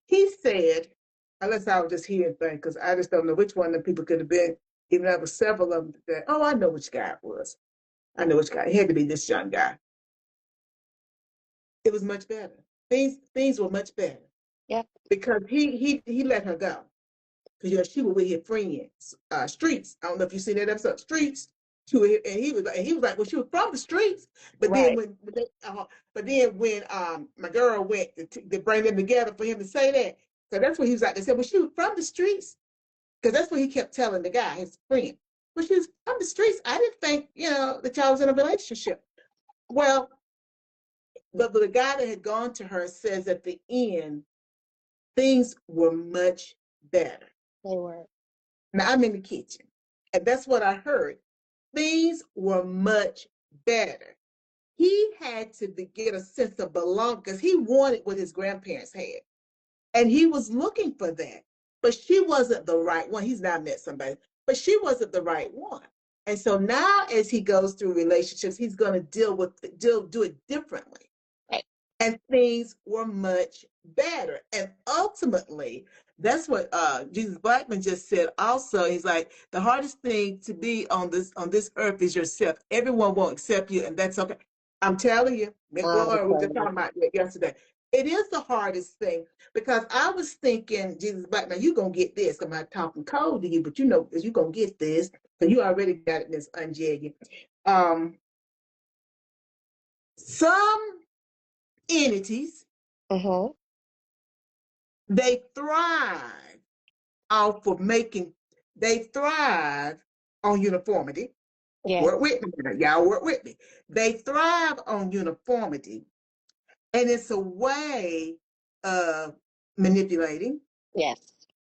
Speaker 2: he said, unless I was just hearing things, because I just don't know which one of the people could have been, even though there were several of them that, oh, I know which guy it was. I know which guy. It had to be this young guy. It was much better. Things were much better.
Speaker 1: Yeah.
Speaker 2: Because he let her go. Because she was with his friends, Streets. I don't know if you seen that episode, Streets. And he was like, well, she was from the streets. But then
Speaker 1: Right.
Speaker 2: when my girl went to bring them together for him to say that, so that's what he was like. They said, well, she was from the streets, because that's what he kept telling the guy, his friend. Well, she was from the streets. I didn't think, that y'all was in a relationship. Well, but the guy that had gone to her says at the end, things were much better.
Speaker 1: They were.
Speaker 2: Now I'm in the kitchen, and that's what I heard. Things were much better. He had to get a sense of belonging because he wanted what his grandparents had. And he was looking for that. But she wasn't the right one. He's now met somebody, but she wasn't the right one. And so now as he goes through relationships, he's going to do it differently.
Speaker 1: Right.
Speaker 2: And things were much better. And ultimately, that's what Jesus Blackman just said also. He's like, the hardest thing to be on this earth is yourself. Everyone won't accept you, and that's okay. I'm telling you, Miss Gloria, we were just talking about that yesterday. It is the hardest thing because I was thinking, Jesus Blackman, you're going to get this. I'm not talking cold to you, but you're going to get this. So you already got it, Miss OnJerya. Some entities,
Speaker 1: Mm-hmm.
Speaker 2: they thrive off of they thrive on uniformity.
Speaker 1: Yes.
Speaker 2: Work with me, y'all work with me. They thrive on uniformity, and it's a way of manipulating,
Speaker 1: Yes.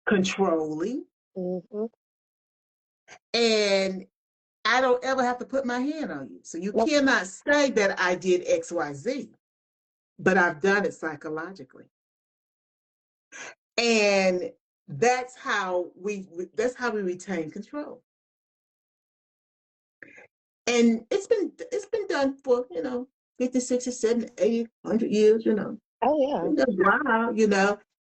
Speaker 2: controlling,
Speaker 1: Mm-hmm.
Speaker 2: and I don't ever have to put my hand on you. So you
Speaker 1: Nope.
Speaker 2: cannot say that I did X, Y, Z, but I've done it psychologically. And that's how we retain control. And it's been done for, 50, 60, 70, 80, 100 years,
Speaker 1: Oh yeah.
Speaker 2: It's been done a while,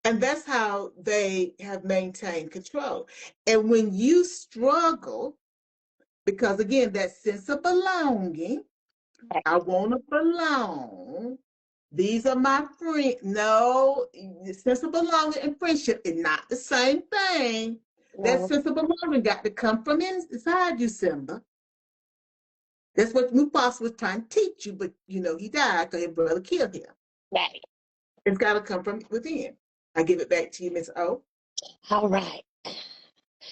Speaker 2: And that's how they have maintained control. And when you struggle, because again, that sense of belonging,
Speaker 1: Right.
Speaker 2: I want to belong. These are my friends. No, the sense of belonging and friendship is not the same thing. That
Speaker 1: No,
Speaker 2: sense of belonging got to come from inside you, Simba. That's what Mufasa was trying to teach you, but he died because his brother killed him.
Speaker 1: right.
Speaker 2: It's got to come from within. I give it back to you, Miss O.
Speaker 1: All right.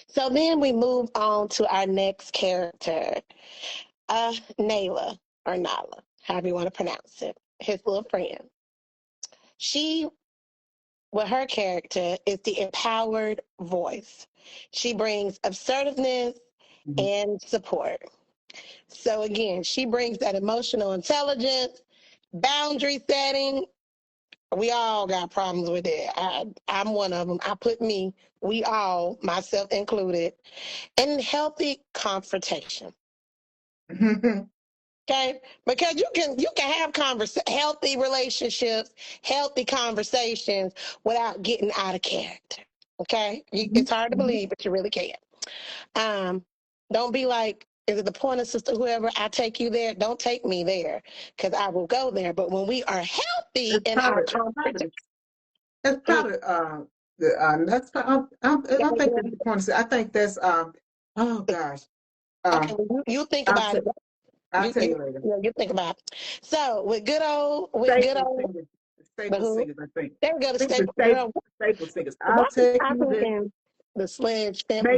Speaker 1: So then we move on to our next character, Nayla or Nala, however you want to pronounce it, his little friend. She, with her character, is the empowered voice. She brings assertiveness
Speaker 2: Mhm.
Speaker 1: and support. So again, she brings that emotional intelligence, boundary setting. We all got problems with it. I'm one of them. I put me, we all, myself included, and healthy confrontation. Okay, because you can have healthy relationships, healthy conversations without getting out of character. Okay, it's hard to believe, but you really can. Um, don't be like, is it the Pointer Sister, whoever? I take you there. Don't take me there, because I will go there. But when we are healthy
Speaker 2: That's
Speaker 1: in our
Speaker 2: probably that's
Speaker 1: conversation,
Speaker 2: probably that's probably the that's I don't think that's the point. I think that's oh gosh
Speaker 1: okay,
Speaker 2: um
Speaker 1: you think
Speaker 2: I'll
Speaker 1: about
Speaker 2: t-
Speaker 1: it.
Speaker 2: I'll
Speaker 1: You
Speaker 2: tell
Speaker 1: you
Speaker 2: you later.
Speaker 1: you think about it. So with good
Speaker 2: Staple
Speaker 1: old
Speaker 2: singers,
Speaker 1: the
Speaker 2: staple
Speaker 1: who?
Speaker 2: singers. I think.
Speaker 1: There we go. The
Speaker 2: I think the
Speaker 1: staple girl.
Speaker 2: staple singers.
Speaker 1: Why
Speaker 2: I'll
Speaker 1: is
Speaker 2: take
Speaker 1: I
Speaker 2: you there.
Speaker 1: thinking the sledge stamp?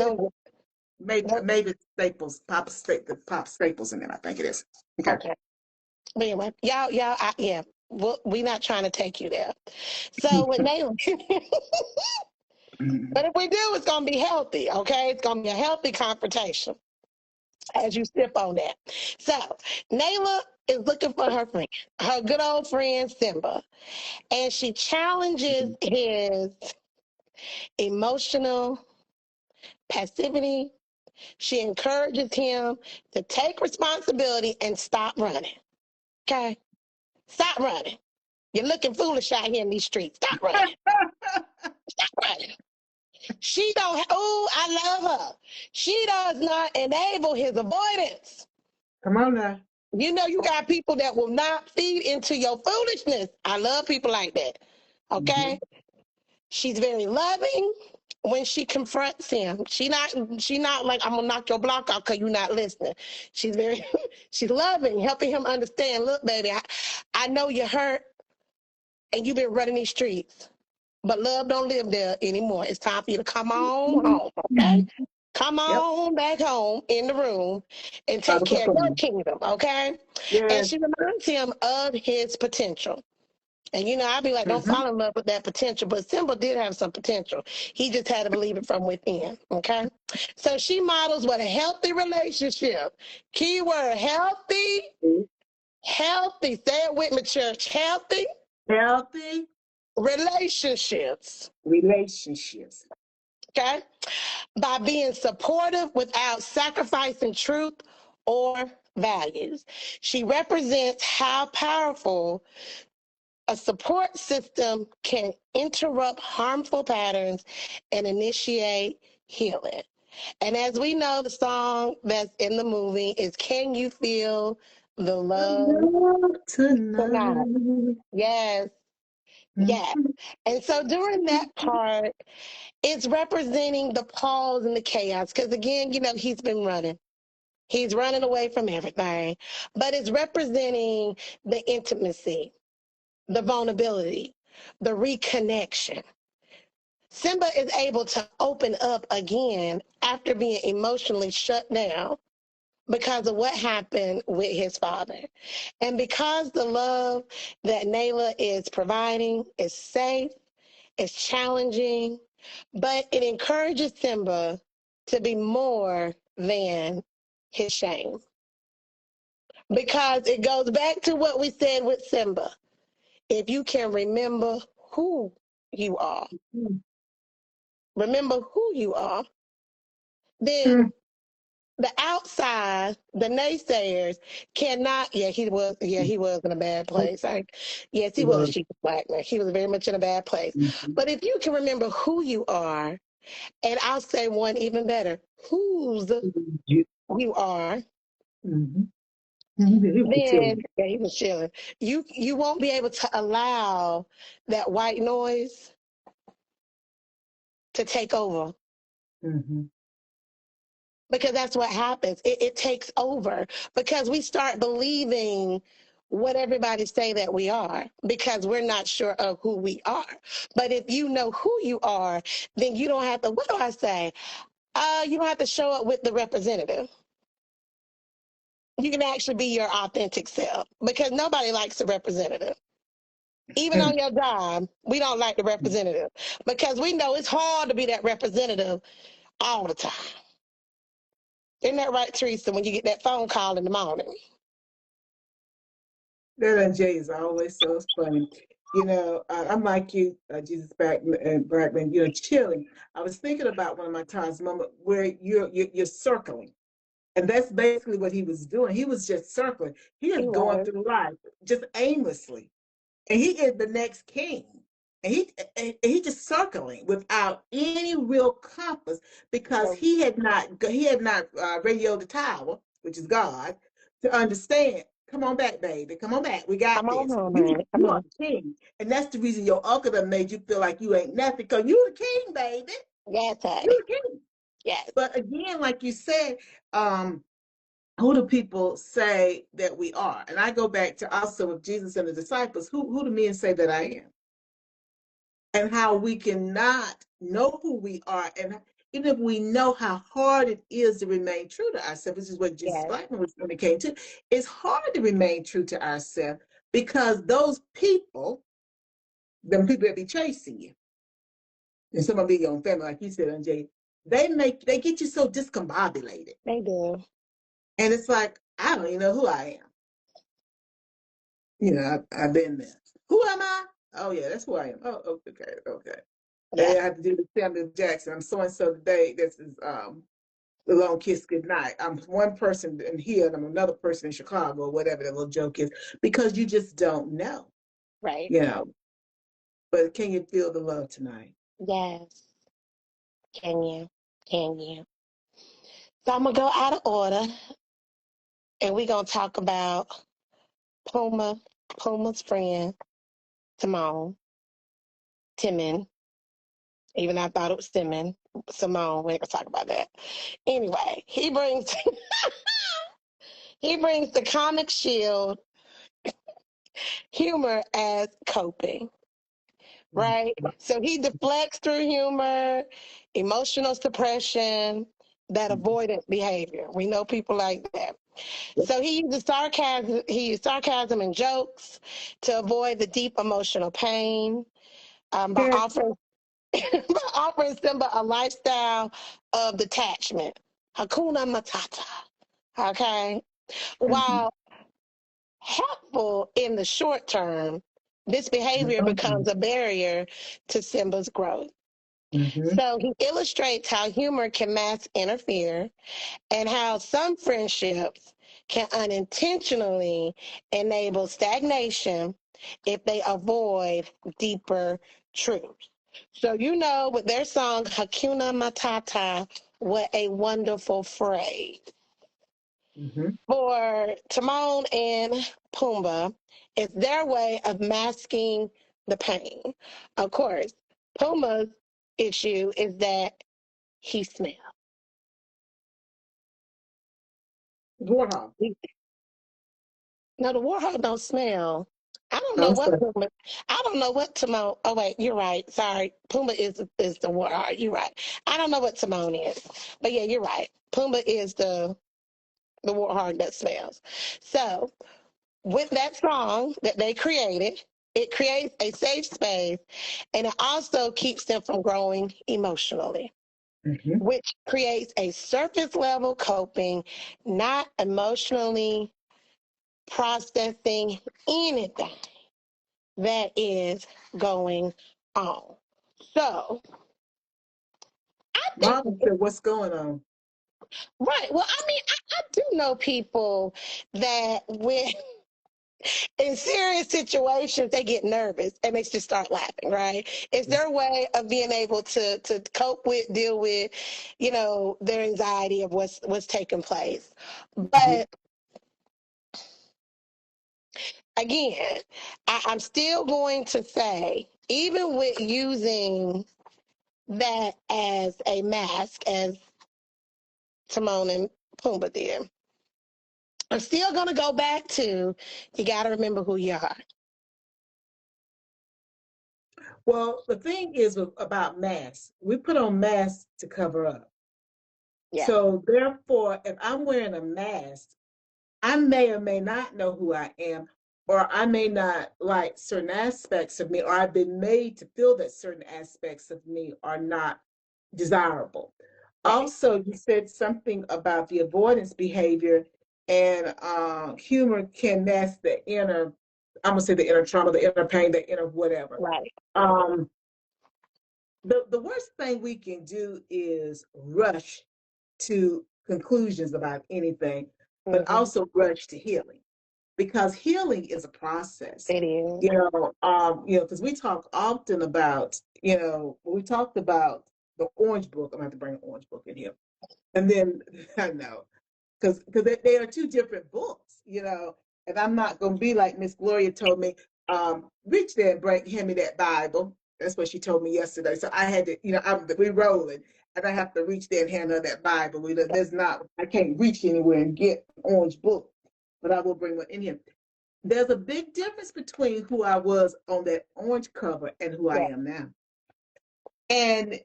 Speaker 2: Maybe
Speaker 1: Don't
Speaker 2: maybe Staples, the Pop Staples in it. I think it is. Okay.
Speaker 1: okay. But anyway, yeah. Well, we not trying to take you there. So with Naomi, but if we do, it's gonna be healthy. Okay, it's gonna be a healthy confrontation as you sip on that. So Nayla is looking for her good old friend Simba, and she challenges his emotional passivity. She encourages him to take responsibility and stop running. Okay, stop running. You're looking foolish out here in these streets. Stop running. Stop running. She don't. Oh, I love her. She does not enable his avoidance.
Speaker 2: Come on now.
Speaker 1: You know, you got people that will not feed into your foolishness. I love people like that.
Speaker 2: Mm-hmm.
Speaker 1: Okay. She's very loving when she confronts him. She not like, I'm gonna knock your block out because you're not listening. She's very she's loving, helping him understand. Look, baby, I know you're hurt and you've been running these streets. But love don't live there anymore. It's time for you to come on home, okay? Come
Speaker 2: Yep.
Speaker 1: on back home in the room and take care of your kingdom, okay? And
Speaker 2: Yes.
Speaker 1: she reminds him of his potential. And I'd be like, don't
Speaker 2: Mm-hmm.
Speaker 1: fall in love with that potential. But Simba did have some potential. He just had to believe it from within. Okay. So she models what a healthy relationship. Keyword healthy, healthy. Say it with me, church. Healthy
Speaker 2: Healthy
Speaker 1: relationships.
Speaker 2: relationships.
Speaker 1: Okay. By being supportive without sacrificing truth or values. She represents how powerful a support system can interrupt harmful patterns and initiate healing. And as we know, the song that's in the movie is Can You Feel the Love Tonight?
Speaker 2: Tonight.
Speaker 1: Yes, yes.
Speaker 2: Mm-hmm.
Speaker 1: And so during that part, it's representing the pause and the chaos. Because again, he's been running. He's running away from everything. But it's representing the intimacy, the vulnerability, the reconnection. Simba is able to open up again after being emotionally shut down because of what happened with his father. And because the love that Nayla is providing is safe, it's challenging, but it encourages Simba to be more than his shame. Because it goes back to what we said with Simba. If you can who you are, remember who you are, then the outside, the naysayers cannot. Yeah, he was. Yeah, he was in a bad place. Yes, he was.
Speaker 2: Well,
Speaker 1: She was black man. He was very much in a bad place.
Speaker 2: mhm.
Speaker 1: But if you can remember who you are, and I'll say one even better, whose
Speaker 2: You,
Speaker 1: you are,
Speaker 2: mhm. He was
Speaker 1: then
Speaker 2: chilling.
Speaker 1: yeah, he was chilling. You won't be able to allow that white noise to take over
Speaker 2: Mm-hmm.
Speaker 1: because that's what happens. It takes over because we start believing what everybody say that we are because we're not sure of who we are. But if you know who you are, then you don't have to. What do I say? You don't have to show up with the representative. You can actually be your authentic self because nobody likes a representative. Even on your job, we don't like the representative because we know it's hard to be that representative all the time. Isn't that right, Teresa, when you get that phone call in the morning?
Speaker 2: That and Jay is always so funny. I'm like you, Jesus Brackman, chilling. I was thinking about one of my times, moment where you're circling. And that's basically what he was doing. He was just circling. He is
Speaker 1: He
Speaker 2: going
Speaker 1: was.
Speaker 2: through life just aimlessly. And he is the next king. And he just circling without any real compass because he had not radioed the tower, which is God, to understand. Come on back, baby. Come on back. We got
Speaker 1: Come on
Speaker 2: this.
Speaker 1: home,
Speaker 2: You
Speaker 1: man. Come
Speaker 2: you are
Speaker 1: on.
Speaker 2: the king, and that's the reason your uncle done made you feel like you ain't nothing because you the king, baby.
Speaker 1: Yes,
Speaker 2: You
Speaker 1: honey.
Speaker 2: the king.
Speaker 1: Yes.
Speaker 2: But again, like you said, who do people say that we are? And I go back to also with Jesus and the disciples. Who do men say that I am? And how we cannot know who we are, and even if we know how hard it is to remain true to ourselves, which is what Jesus
Speaker 1: Yes.
Speaker 2: Blackman was when it came to, it's hard to remain true to ourselves because those people, them people that be chasing you, and some of your own family, like you said, Jay, they get you so discombobulated,
Speaker 1: They do.
Speaker 2: and it's like I don't even know who I am. I've been there. Who am I? Oh yeah, that's who I am. Oh, okay, okay. And
Speaker 1: Yeah.
Speaker 2: then I have to do with Samuel Jackson. I'm so and so today. This is the long kiss goodnight. I'm one person in here and I'm another person in Chicago, or whatever the little joke is, because you just don't know,
Speaker 1: Right.
Speaker 2: you know. But can you feel the love tonight?
Speaker 1: Yes. Can you? Can you? So I'm gonna go out of order, and we're gonna talk about Puma, Puma's friend Timon, Timon. Even I thought it was Timon, Simone. We ain't gonna talk about that. Anyway, he brings the comic shield humor as coping. Right? So he deflects through humor, emotional suppression, that avoidant behavior. We know people like that. So he used sarcasm and jokes to avoid the deep emotional pain by
Speaker 2: Yeah.
Speaker 1: offering Simba a lifestyle of detachment. Hakuna Matata. Okay.
Speaker 2: Mm-hmm.
Speaker 1: While helpful in the short term, this behavior becomes a barrier to Simba's growth.
Speaker 2: Mm-hmm.
Speaker 1: So he illustrates how humor can mask inner fear and how some friendships can unintentionally enable stagnation if they avoid deeper truths. So, with their song Hakuna Matata, what a wonderful phrase.
Speaker 2: Mm-hmm.
Speaker 1: For Timon and Pumbaa, it's their way of masking the pain. Of course, Pumbaa's issue is that he smells.
Speaker 2: Warhol.
Speaker 1: No, the warhol don't smell. I don't know
Speaker 2: I'm
Speaker 1: what
Speaker 2: sorry.
Speaker 1: Puma. I don't know what Timon. Oh wait, you're right. Sorry, Puma is the warhol. You're right. I don't know what Timon is, but yeah, you're right. Puma is the warhol that smells. So with that song that they created, it creates a safe space, and it also keeps them from growing emotionally,
Speaker 2: Mm-hmm.
Speaker 1: which creates a surface level coping, not emotionally processing anything that is going on. So I think
Speaker 2: Mom said, "What's going on?"
Speaker 1: Right. Well, I mean, I do know people that when in serious situations they get nervous and they just start laughing, right? It's their way of being able to cope with, deal with, their anxiety of what's taking place. But again, I'm still going to say, even with using that as a mask, as Timon and Pumbaa did, I'm still going to go back to, you got to remember who you are.
Speaker 2: Well, the thing is about masks, we put on masks to cover up.
Speaker 1: Yeah.
Speaker 2: So therefore, if I'm wearing a mask, I may or may not know who I am, or I may not like certain aspects of me, or I've been made to feel that certain aspects of me are not desirable.
Speaker 1: Right.
Speaker 2: Also, you said something about the avoidance behavior, and humor can mask the inner, I'm gonna say the inner trauma, the inner pain, the inner whatever.
Speaker 1: Right.
Speaker 2: Um, the worst thing we can do is rush to conclusions about anything, but
Speaker 1: Mm-hmm.
Speaker 2: also rush to healing, because healing is a process.
Speaker 1: It is.
Speaker 2: Because we talk often about, when we talked about the Orange Book. I'm going to have to bring an Orange Book in here, and then I know, because they are two different books, and I'm not going to be like Miss Gloria told me, reach there and hand me that Bible. That's what she told me yesterday. So I had to, we rolling, and I have to reach there and hand her that Bible. I can't reach anywhere and get an Orange Book, but I will bring one in here. There's a big difference between who I was on that orange cover and who I
Speaker 1: Yeah.
Speaker 2: am now. And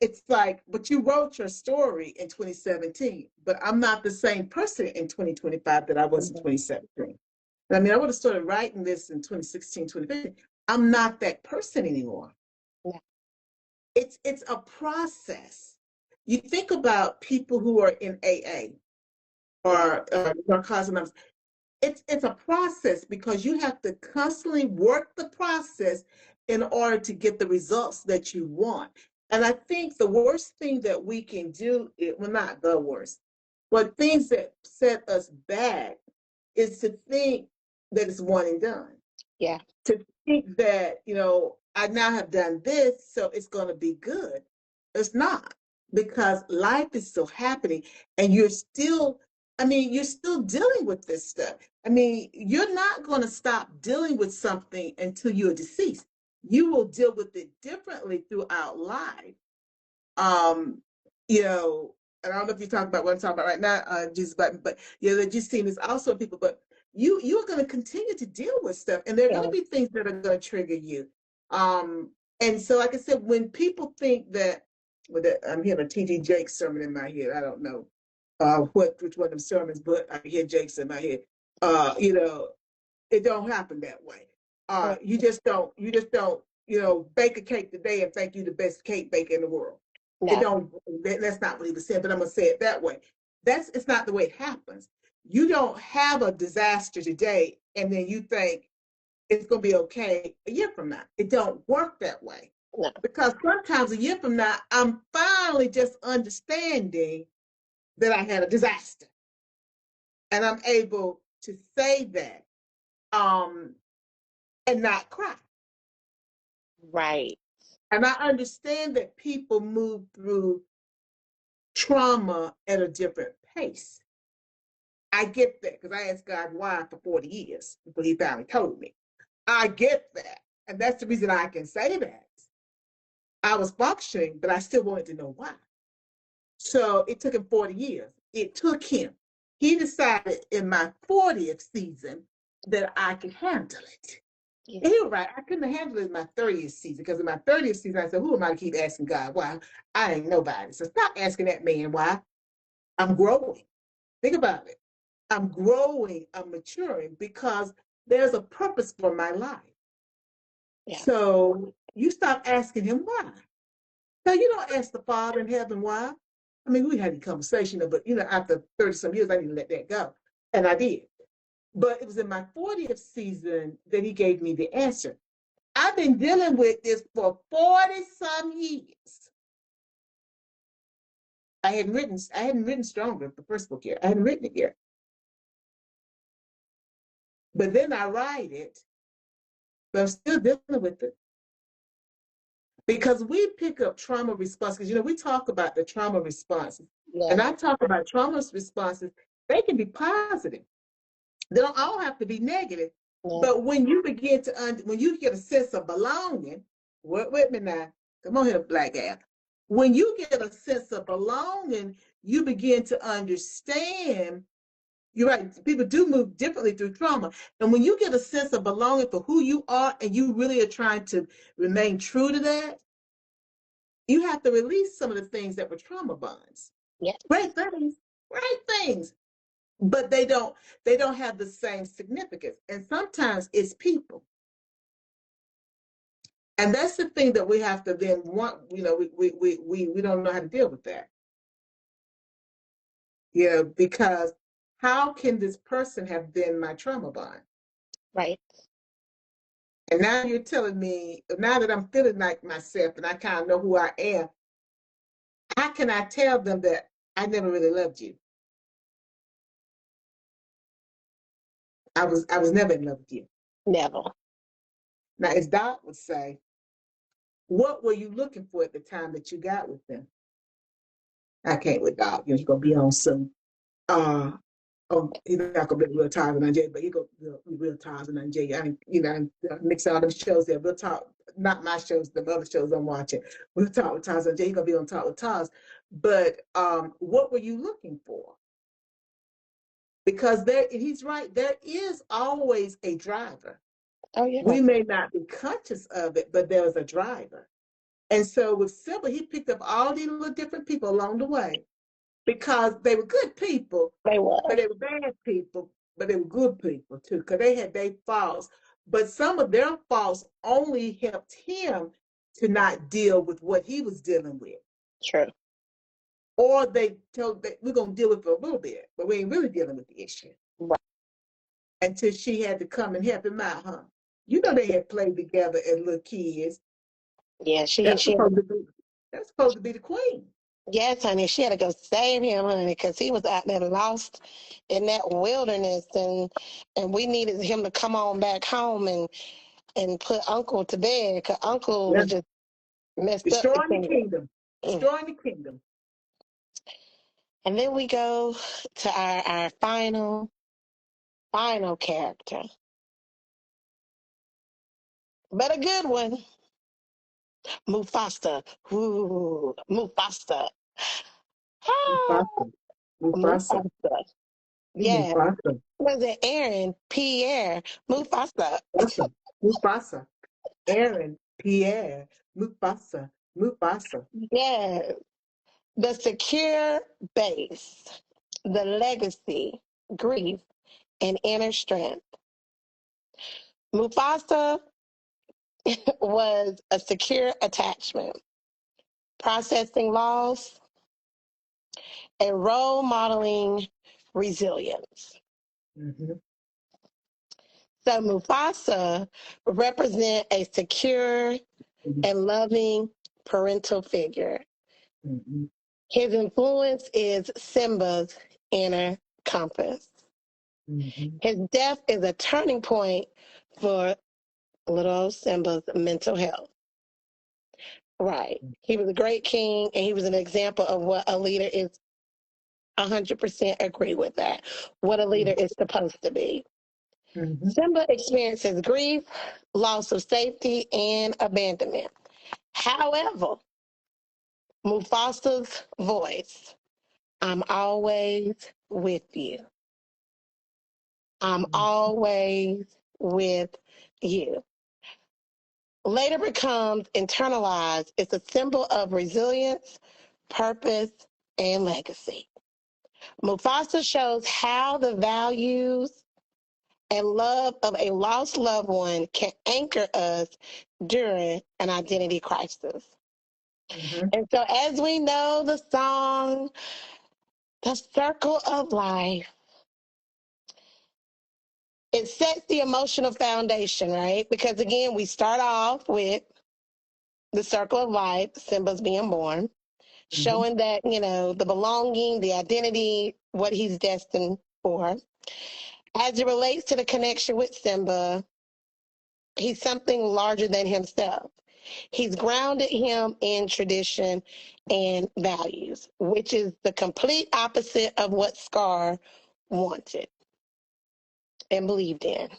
Speaker 2: it's like, but you wrote your story in 2017, but I'm not the same person in 2025 that I was in
Speaker 1: Mm-hmm.
Speaker 2: 2017. I mean, I would have started writing this in 2016, 2015. I'm not that person anymore.
Speaker 1: Yeah.
Speaker 2: It's a process. You think about people who are in AA or Narcotics Anonymous. It's a process, because you have to constantly work the process in order to get the results that you want. And I think the worst thing that we can do, well, not the worst, but things that set us back is to think that it's one and done.
Speaker 1: Yeah.
Speaker 2: To think that, I now have done this, so it's going to be good. It's not, because life is still happening, and you're still dealing with this stuff. I mean, you're not going to stop dealing with something until you're deceased. You will deal with it differently throughout life. Um, and I don't know if you're talking about what I'm talking about right now, Jesus, but the just seeing is also people, but you're going to continue to deal with stuff, and there are going
Speaker 1: Yeah.
Speaker 2: to be things that are going to trigger you. And so, like I said, when people think that, I'm hearing a T.D. Jakes sermon in my head. I don't know which one of them sermons, but I hear Jakes in my head. It don't happen that way. You just don't, bake a cake today and think you're the best cake baker in the world. It
Speaker 1: No.
Speaker 2: don't, that's not what he was saying, but I'm gonna say it that way. It's not the way it happens. You don't have a disaster today and then you think it's gonna be okay a year from now. It don't work that way.
Speaker 1: No.
Speaker 2: Because sometimes a year from now, I'm finally just understanding that I had a disaster. And I'm able to say that and not cry.
Speaker 1: Right.
Speaker 2: And I understand that people move through trauma at a different pace. I get that, because I asked God why for 40 years before he finally told me. I get that. And that's the reason I can say that. I was functioning, but I still wanted to know why. So it took him 40 years. It took him. He decided in my 40th season that I could handle it.
Speaker 1: Yeah.
Speaker 2: And he was right. I couldn't handle it in my 30th season, because in my 30th season, I said, who am I to keep asking God why? I ain't nobody. So stop asking that man why. I'm growing. Think about it. I'm growing, I'm maturing, because there's a purpose for my life.
Speaker 1: Yeah.
Speaker 2: So you stop asking him why. Now, you don't ask the Father in heaven why. I mean, we had a conversation, but after 30 some years, I didn't let that go. And I did. But it was in my 40th season that he gave me the answer. I've been dealing with this for 40 some years. I hadn't written Stronger, the first book yet. I hadn't written it yet. But then I write it, but I'm still dealing with it. Because we pick up trauma response, because we talk about the trauma responses.
Speaker 1: Yeah.
Speaker 2: And I talk about trauma responses, they can be positive. They don't all have to be negative.
Speaker 1: Yeah.
Speaker 2: But when you begin to when you get a sense of belonging, work with me now. Come on here, black gal. When you get a sense of belonging, you begin to understand. You're right. People do move differently through trauma. And when you get a sense of belonging for who you are and you really are trying to remain true to that, you have to release some of the things that were trauma bonds.
Speaker 1: Yeah.
Speaker 2: Great things. But they don't have the same significance. And sometimes it's people. And that's the thing that we have to then want, we don't know how to deal with that. Yeah, because how can this person have been my trauma bond?
Speaker 1: Right.
Speaker 2: And now you're telling me, now that I'm feeling like myself and I kind of know who I am, how can I tell them that I never really loved you? I was never in love with you.
Speaker 1: Never.
Speaker 2: Now, as Doc would say, what were you looking for at the time that you got with them? I can't with Doc. He's gonna be on some. He's not gonna be real Tarzan and OnJerya, but he gonna be real Tarzan and OnJerya. I mix all them shows there. We'll talk. Not my shows, the other shows I'm watching. We'll talk with Tarzan and OnJerya. He's gonna be on top with Taz. But what were you looking for? Because he's right. There is always a driver.
Speaker 1: Oh yeah.
Speaker 2: We may not be conscious of it, but there's a driver. And so with Simba, he picked up all these little different people along the way because they were good people,
Speaker 1: They were.
Speaker 2: but they were bad people, but they were good people too, because they had their faults. But some of their faults only helped him to not deal with what he was dealing with.
Speaker 1: True.
Speaker 2: Or they told that we're going to deal with it for a little bit, but we ain't really dealing with the issue.
Speaker 1: Right.
Speaker 2: Until she had to come and help him out, huh? You know they had played together as little kids.
Speaker 1: Yeah,
Speaker 2: That's supposed to be the queen.
Speaker 1: yes, honey, she had to go save him, honey, because he was out there lost in that wilderness, and we needed him to come on back home and put Uncle to bed, because Uncle
Speaker 2: Yeah.
Speaker 1: was just messed up the
Speaker 2: Destroying the
Speaker 1: kingdom.
Speaker 2: kingdom.
Speaker 1: Mm.
Speaker 2: Destroying the kingdom.
Speaker 1: And then we go to our final character, but a good one, Mufasa. Ooh, Mufasa. Ah,
Speaker 2: Mufasa. Mufasa.
Speaker 1: Mufasa. Yeah.
Speaker 2: Mufasa.
Speaker 1: Was it Aaron, Pierre, Mufasa?
Speaker 2: Mufasa. Mufasa. Aaron. Pierre. Mufasa. Mufasa.
Speaker 1: Yeah. The secure base, the legacy, grief, and inner strength. Mufasa was a secure attachment, processing loss, and role modeling resilience.
Speaker 2: Mm-hmm.
Speaker 1: So Mufasa represent a secure and loving parental figure.
Speaker 2: Mm-hmm.
Speaker 1: His influence is Simba's inner compass.
Speaker 2: Mm-hmm.
Speaker 1: His death is a turning point for little Simba's mental health. Right. He was a great king and he was an example of what a leader is. 100% agree with that. What a leader is supposed to be.
Speaker 2: Mm-hmm.
Speaker 1: Simba experiences grief, loss of safety, and abandonment. However, Mufasa's voice, I'm always with you. I'm always with you. Later becomes internalized. It's a symbol of resilience, purpose, and legacy. Mufasa shows how the values and love of a lost loved one can anchor us during an identity crisis.
Speaker 2: Mm-hmm.
Speaker 1: And so, as we know, the song, The Circle of Life, it sets the emotional foundation, right? Because again, we start off with the circle of life, Simba's being born.
Speaker 2: Mm-hmm.
Speaker 1: showing that, the belonging, the identity, what he's destined for. As it relates to the connection with Simba, he's something larger than himself. He's grounded him in tradition and values, which is the complete opposite of what Scar wanted and believed in.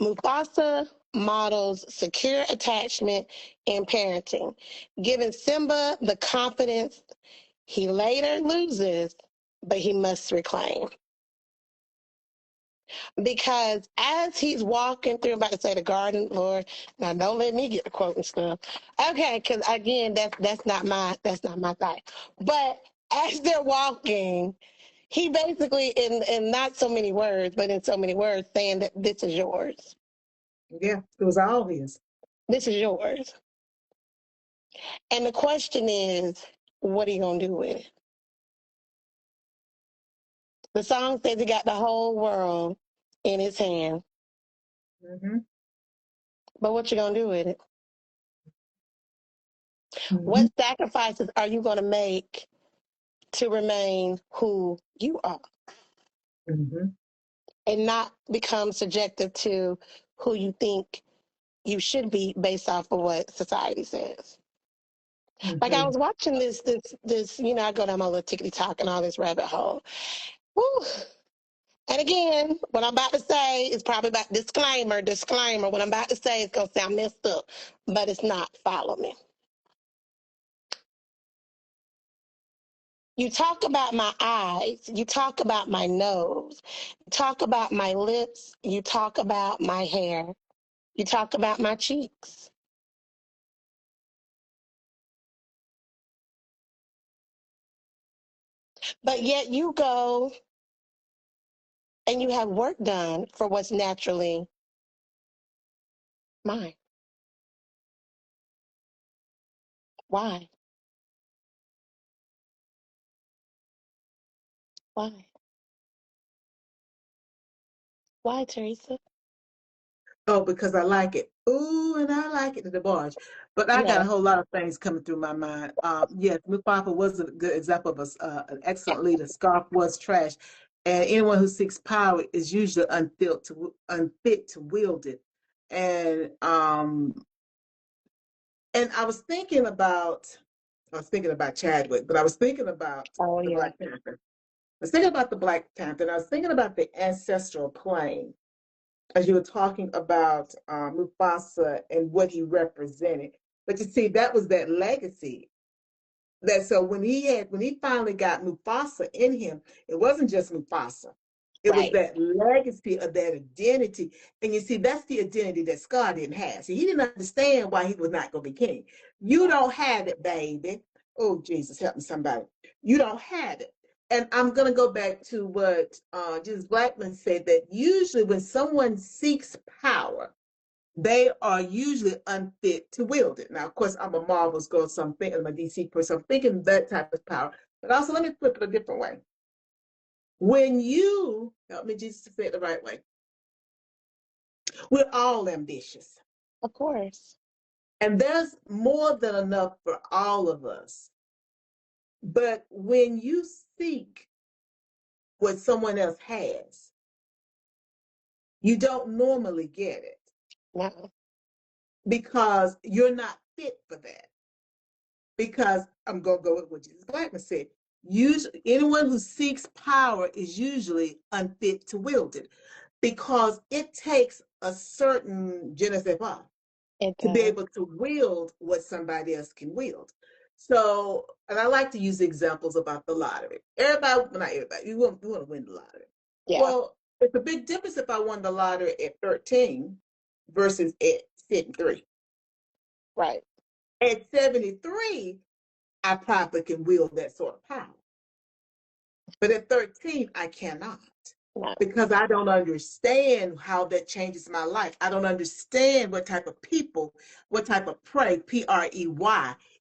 Speaker 1: Mufasa models secure attachment and parenting, giving Simba the confidence he later loses, but he must reclaim. Because as he's walking through, I'm about to say the garden, Lord, now don't let me get the quote and stuff. Okay, because again, that's not my thing. But as they're walking, he basically, in not so many words, but in so many words, saying that this is yours.
Speaker 2: Yeah, it was all his.
Speaker 1: This is yours. And the question is, what are you gonna do with it? The song says he got the whole world in his hand,
Speaker 2: Mm-hmm.
Speaker 1: but what you gonna do with it?
Speaker 2: Mm-hmm.
Speaker 1: What sacrifices are you gonna make to remain who you are
Speaker 2: Mm-hmm.
Speaker 1: and not become subjective to who you think you should be based off of what society says? Like I
Speaker 2: Mm-hmm.
Speaker 1: was watching this, I go down my little tickety talk and all this rabbit hole. Woo. And again, what I'm about to say is probably about disclaimer. What I'm about to say is going to sound messed up, but it's not. Follow me. You talk about my eyes. You talk about my nose. You talk about my lips. You talk about my hair. You talk about my cheeks. But yet you go and you have work done for what's naturally mine. Why? Why? Why, Teresa?
Speaker 2: Oh, because I like it. Ooh, and I like it at the barge. But I got
Speaker 1: Yeah.
Speaker 2: a whole lot of things coming through my mind. Yes, Mufasa was a good example of an excellent leader. Scarf was trash. And anyone who seeks power is usually unfit to wield it. And I was thinking about Chadwick, but I was thinking about
Speaker 1: Oh,
Speaker 2: the
Speaker 1: yeah.
Speaker 2: Black Panther. I was thinking about the Black Panther, and I was thinking about the ancestral plane as you were talking about Mufasa and what he represented. But you see, that was that legacy. That so when he finally got Mufasa in him, it wasn't just Mufasa. It was
Speaker 1: Right.
Speaker 2: that legacy of that identity. And you see, that's the identity that Scar didn't have. See, he didn't understand why he was not going to be king. You don't have it, baby. Oh, Jesus, help me somebody. You don't have it. And I'm going to go back to what Jesus Blackman said, that usually when someone seeks power, they are usually unfit to wield it. Now, of course, I'm a Marvel's girl, so I'm thinking, I'm a DC person, I'm thinking that type of power. But also, let me flip it a different way. When you, help me, Jesus, to say it the right way, we're all ambitious.
Speaker 1: Of course.
Speaker 2: And there's more than enough for all of us. But when you seek what someone else has, you don't normally get it
Speaker 1: No.
Speaker 2: because you're not fit for that. Because I'm going to go with what Jesus Blackman said. Usually, anyone who seeks power is usually unfit to wield it because it takes a certain je ne sais pas
Speaker 1: It
Speaker 2: to be
Speaker 1: does.
Speaker 2: able to wield what somebody else can wield. So, and I like to use examples about the lottery. Everybody, well, not everybody, you want to win the lottery.
Speaker 1: Yeah.
Speaker 2: Well, it's a big difference if I won the lottery at 13 versus at 53.
Speaker 1: Right.
Speaker 2: At 73, I probably can wield that sort of power. But at 13, I cannot
Speaker 1: No.
Speaker 2: because I don't understand how that changes my life. I don't understand what type of people, what type of prey,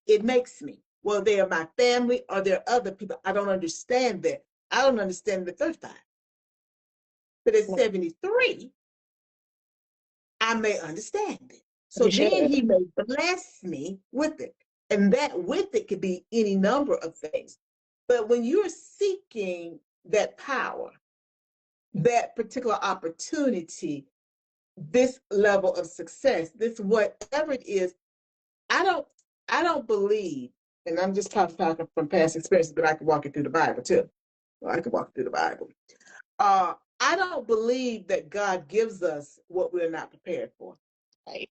Speaker 2: it makes me. Well, they are my family or they're other people. I don't understand that. I don't understand the 35. But at
Speaker 1: No.
Speaker 2: 73, I may understand it. So
Speaker 1: You
Speaker 2: then
Speaker 1: should.
Speaker 2: he may bless me with it. And that with it could be any number of things. But when you're seeking that power, that particular opportunity, this level of success, this whatever it is, I don't I don't believe, and I'm just talking from past experiences, but I can walk you through the Bible too. Well, I can walk through the Bible. I don't believe that God gives us what we're not prepared for.
Speaker 1: Right.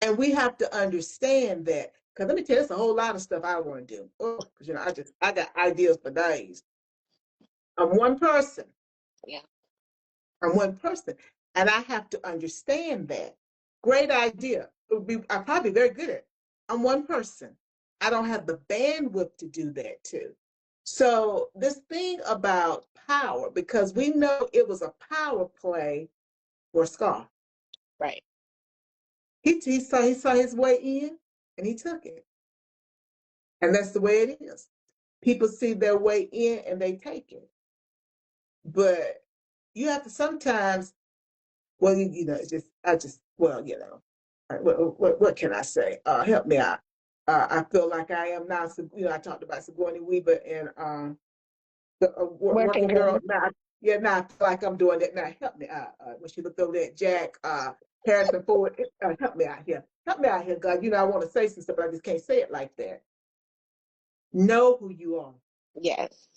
Speaker 2: And we have to understand that. Because let me tell you, there's a whole lot of stuff I want to do. Oh, because I got ideas for days. I'm one person.
Speaker 1: Yeah.
Speaker 2: I'm one person. And I have to understand that. Great idea. I'd probably be very good at it. I'm one person. I don't have the bandwidth to do that too. So this thing about power, because we know it was a power play for Scar.
Speaker 1: Right.
Speaker 2: He saw his way in and he took it. And that's the way it is. People see their way in and they take it. But you have to sometimes, well, what can I say? Help me out. I feel like I am now, I talked about Sigourney Weaver and the
Speaker 1: Working
Speaker 2: working girl.
Speaker 1: girl.
Speaker 2: Now I feel like I'm doing that now. Help me out. When she looked over there at Jack, Harrison Ford, help me out here. Help me out here, God. I want to say some stuff, but I just can't say it like that. Know who you are.
Speaker 1: Yes.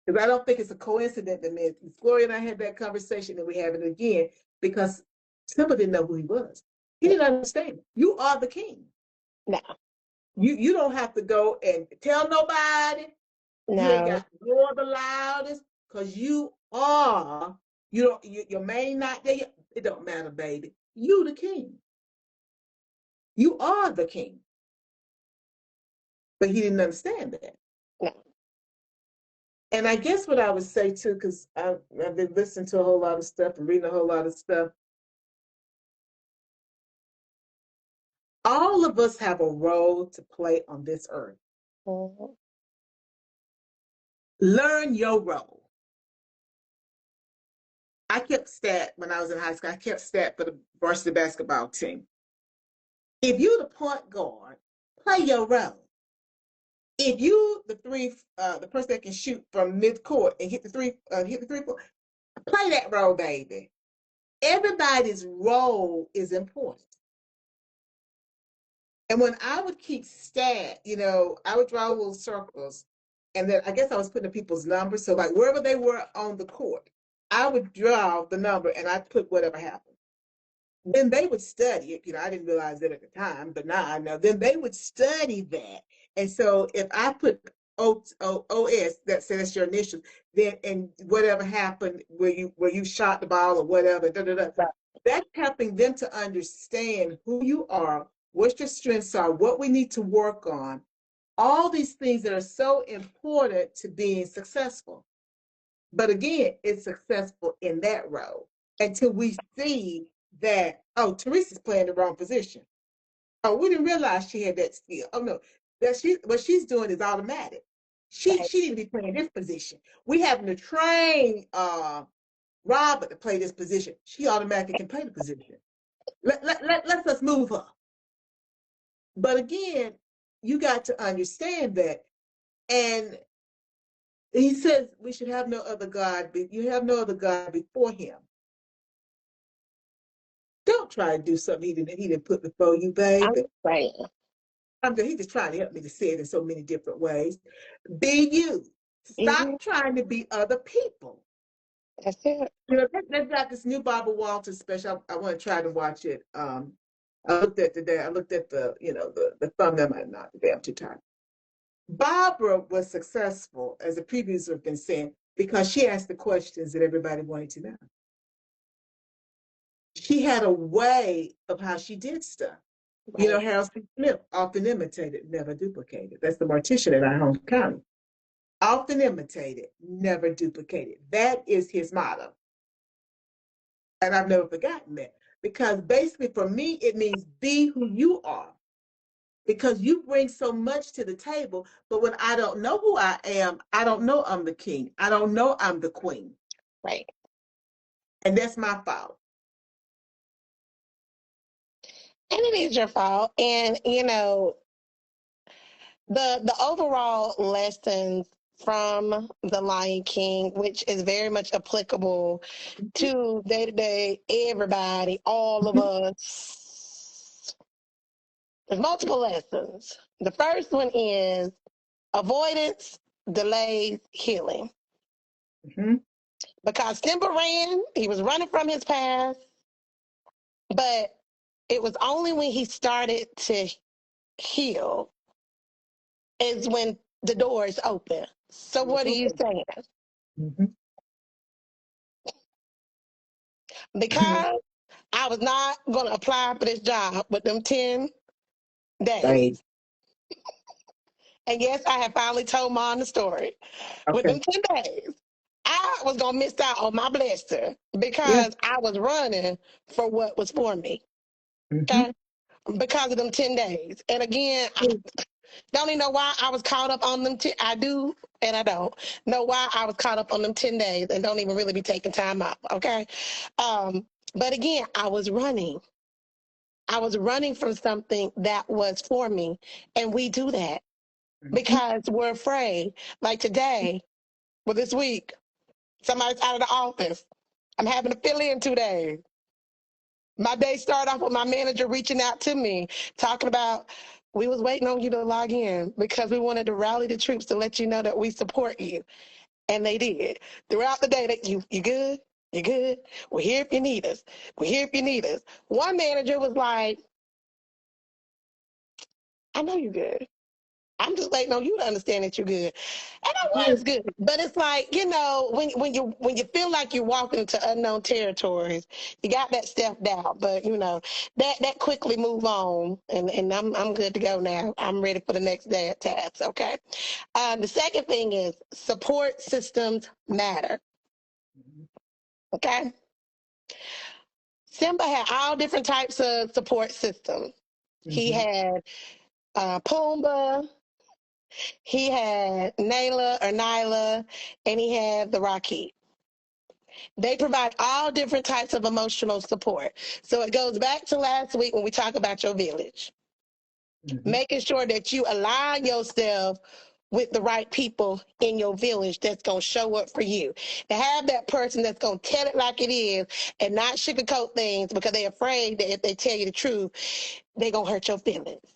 Speaker 2: Because I don't think it's a coincidence that Miss Gloria and I had that conversation and we have it again because Simba didn't know who he was. He didn't understand. You are the king.
Speaker 1: No.
Speaker 2: You don't have to go and tell nobody. You ain't
Speaker 1: No.
Speaker 2: got to roar the loudest because you are. Your main not there. It don't matter, baby. You the king. You are the king. But he didn't understand that.
Speaker 1: No.
Speaker 2: And I guess what I would say too, because I've been listening to a whole lot of stuff and reading a whole lot of stuff. All of us have a role to play on this earth.
Speaker 1: Mm-hmm.
Speaker 2: Learn your role. I kept stat when I was in high school. I kept stat for the varsity basketball team. If you the point guard, play your role. If you the person that can shoot from mid court and hit the three point, play that role, baby. Everybody's role is important. And when I would keep stat, I would draw little circles, and then I guess I was putting people's numbers. So like wherever they were on the court, I would draw the number and I'd put whatever happened. Then they would study it. I didn't realize it at the time, but now I know. Then they would study that. And so if I put OS, that says your initials, then and whatever happened where you shot the ball or whatever, that's helping them to understand who you are, what your strengths are, what we need to work on, all these things that are so important to being successful. But again, it's successful in that role until we see that, oh, Teresa's playing the wrong position. Oh, we didn't realize she had that skill. Oh no, what she's doing is automatic.
Speaker 1: Right.
Speaker 2: She didn't be playing this position. We having to train Robert to play this position. She automatically can play the position. Let's move her. But again, you got to understand that. And he says we should have no other God. You have no other God before him. Don't try to do something he didn't put before you, baby.
Speaker 1: Right.
Speaker 2: He's just trying to help me to say it in so many different ways. Be you.
Speaker 1: Mm-hmm.
Speaker 2: Stop trying to be other people.
Speaker 1: That's it.
Speaker 2: They've got this new Barbara Walters special. I want to try to watch it. I looked at today. I looked at the thumbnail. I'm not today. I'm too tired. Barbara was successful, as the previews have been saying, because she asked the questions that everybody wanted to know. She had a way of how she did stuff.
Speaker 1: Right.
Speaker 2: Harold C. Smith, often imitated, never duplicated. That's the mortician in our home county. Often imitated, never duplicated. That is his motto. And I've never forgotten that. Because basically, for me, it means be who you are. Because you bring so much to the table. But when I don't know who I am, I don't know I'm the king. I don't know I'm the queen.
Speaker 1: Right.
Speaker 2: And that's my fault.
Speaker 1: And it is your fault. And, The overall lessons from The Lion King, which is very much applicable to day to day everybody, all of
Speaker 2: Mhm.
Speaker 1: us. There's multiple lessons. The first one is avoidance delays healing.
Speaker 2: Mhm.
Speaker 1: Because Simba ran, he was running from his past, but it was only when he started to heal is when the door is open. So
Speaker 2: Doors
Speaker 1: what are you
Speaker 2: open.
Speaker 1: saying?
Speaker 2: Mhm.
Speaker 1: Because I was not going to apply for this job with them 10
Speaker 2: Right.
Speaker 1: days. And yes, I have finally told mom the story. With them
Speaker 2: Okay.
Speaker 1: 10 days, I was going to miss out on my blessing
Speaker 2: Yeah.
Speaker 1: because I was running for what was for me.
Speaker 2: Mhm.
Speaker 1: Okay? Because of them 10 days. And again, I don't even know why I was caught up on them. I do and I don't know why I was caught up on them 10 days and don't even really be taking time out. Okay? But again, I was running. I was running from something that was for me. And we do that
Speaker 2: Mhm.
Speaker 1: because we're afraid. Like today, well, this week, somebody's out of the office. I'm having to fill in 2 days. My day started off with my manager reaching out to me, talking about we was waiting on you to log in because we wanted to rally the troops to let you know that we support you. And they did. Throughout the day, that you good? You good? We're here if you need us. We're here if you need us. One manager was like, I know you're good. I'm just waiting on you to understand that you're good. And I
Speaker 2: Yeah.
Speaker 1: was good. But it's like, when you feel like you're walking into unknown territories, you got that self-doubt. But that quickly move on and I'm good to go now. I'm ready for the next day at TAS. Okay. The second thing is support systems matter.
Speaker 2: Mhm.
Speaker 1: Okay. Simba had all different types of support systems. He
Speaker 2: Mhm.
Speaker 1: had Pumbaa. He had Nyla, and he had the Rocky. They provide all different types of emotional support. So it goes back to last week when we talk about your village,
Speaker 2: Mhm.
Speaker 1: making sure that you align yourself with the right people in your village that's going to show up for you. To have that person that's going to tell it like it is and not sugarcoat things because they're afraid that if they tell you the truth, they're going to hurt your feelings.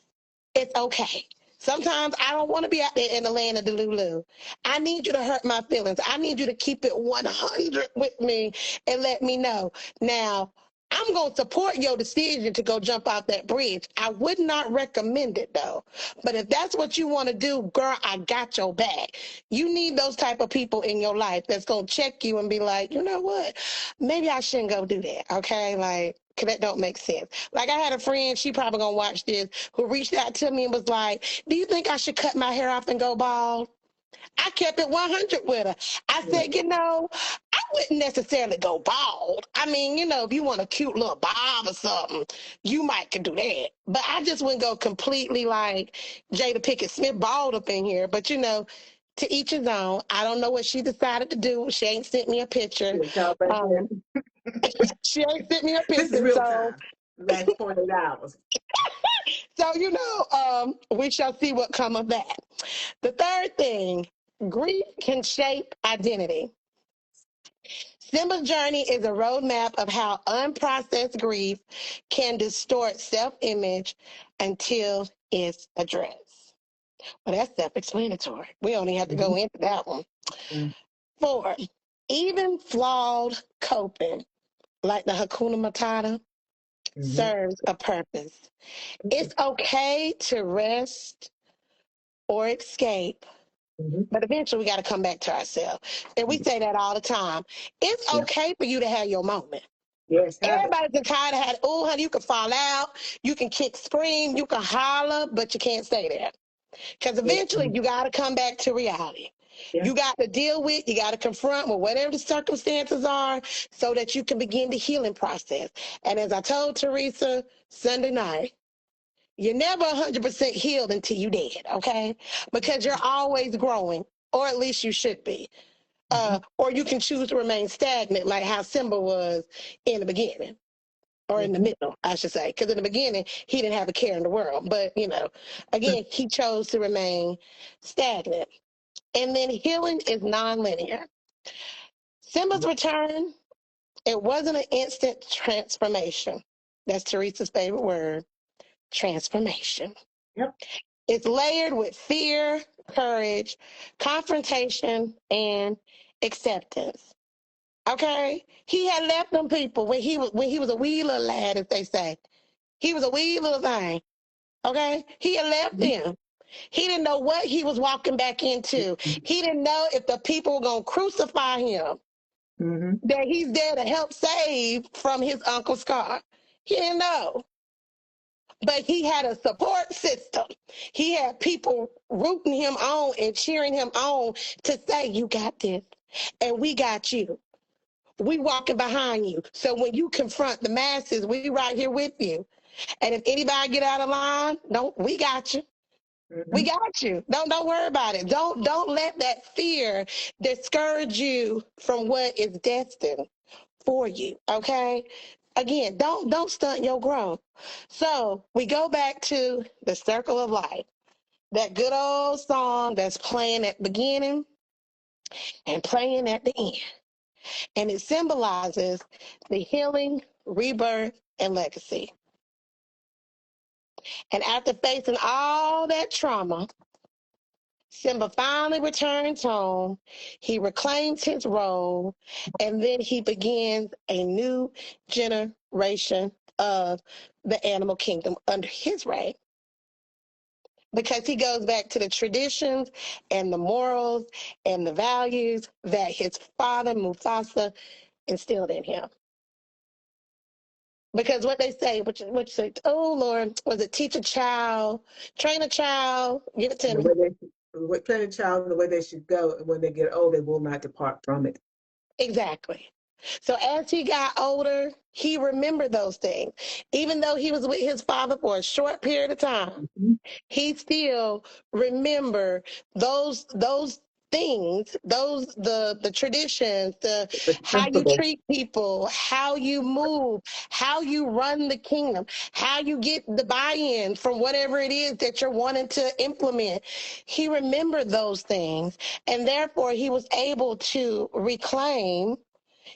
Speaker 1: It's okay. Sometimes I don't want to be out there in the land of the Lulu. I need you to hurt my feelings. I need you to keep it 100 with me and let me know. Now, I'm going to support your decision to go jump off that bridge. I would not recommend it though. But if that's what you want to do, girl, I got your back. You need those type of people in your life that's going to check you and be like, you know what? Maybe I shouldn't go do that. Okay. Like, cause that don't make sense. Like I had a friend, she probably gonna watch this, who reached out to me and was like, do you think I should cut my hair off and go bald? I kept it 100 with her. I
Speaker 2: Yeah.
Speaker 1: said, I wouldn't necessarily go bald. I mean, if you want a cute little bob or something, you might could do that. But I just wouldn't go completely like Jada Pickett Smith bald up in here. But to each his own. I don't know what she decided to do. She ain't sent me a picture.
Speaker 2: Yeah, y'all back there.
Speaker 1: Um, she ain't sent me a
Speaker 2: This is
Speaker 1: picture.
Speaker 2: real
Speaker 1: So
Speaker 2: time. Last 48 hours.
Speaker 1: we shall see what come of that. The third thing, grief can shape identity. Simba's journey is a roadmap of how unprocessed grief can distort self-image until it's addressed. Well, that's self-explanatory. We only have to go
Speaker 2: Mhm.
Speaker 1: into that one.
Speaker 2: Mhm.
Speaker 1: 4, even flawed coping, like the Hakuna Matata,
Speaker 2: Mhm.
Speaker 1: serves a purpose. It's okay to rest or escape.
Speaker 2: Mhm.
Speaker 1: But eventually we got to come back to ourselves. And we say that all the time. It's
Speaker 2: Yeah.
Speaker 1: okay for you to have your moment.
Speaker 2: Yes, have it.
Speaker 1: Everybody's been tired of having, oh, honey, you can fall out, you can kick, scream, you can holler, but you can't stay there. Because
Speaker 2: Yes.
Speaker 1: eventually you got to come back to reality.
Speaker 2: Yeah.
Speaker 1: You got to deal with, you got to confront with whatever the circumstances are so that you can begin the healing process. And as I told Teresa Sunday night, you're never 100% healed until you're dead, okay? Because you're always growing, or at least you should be.
Speaker 2: Mhm.
Speaker 1: Or you can choose to remain stagnant, like how Simba was in the beginning. or in the middle, I should say, because in the beginning, he didn't have a care in the world. But, again, he chose to remain stagnant. And then healing is nonlinear. Simba's return, it wasn't an instant transformation. That's Teresa's favorite word, transformation.
Speaker 2: Yep.
Speaker 1: It's layered with fear, courage, confrontation, and acceptance. Okay? He had left them people when he was a wee little lad, as they say. He was a wee little thing. Okay? He had left them. He didn't know what he was walking back into. He didn't know if the people were going to crucify him, that he's there to help save from his Uncle Scar. He didn't know. But he had a support system. He had people rooting him on and cheering him on to say, you got this, and we got you. We walking behind you. So when you confront the masses, we right here with you. And if anybody get out of line, we got you. We got you. Don't worry about it. Don't let that fear discourage you from what is destined for you. Okay? Again, don't stunt your growth. So we go back to the circle of life. That good old song that's playing at the beginning and playing at the end. And it symbolizes the healing, rebirth, and legacy. And after facing all that trauma, Simba finally returns home. He reclaims his role, and then he begins a new generation of the animal kingdom under his reign. Because he goes back to the traditions and the morals and the values that his father, Mufasa, instilled in him. Because what they say, which oh Lord, was it teach a child, train a child, give it to me.
Speaker 2: Train a child in the way they should go, and when they get old, they will not depart from it.
Speaker 1: Exactly. So as he got older, he remembered those things. Even though he was with his father for a short period of time, he still remembered those things, the traditions, the how you treat people, how you move, how you run the kingdom, how you get the buy-in from whatever it is that you're wanting to implement. He remembered those things, and therefore he was able to reclaim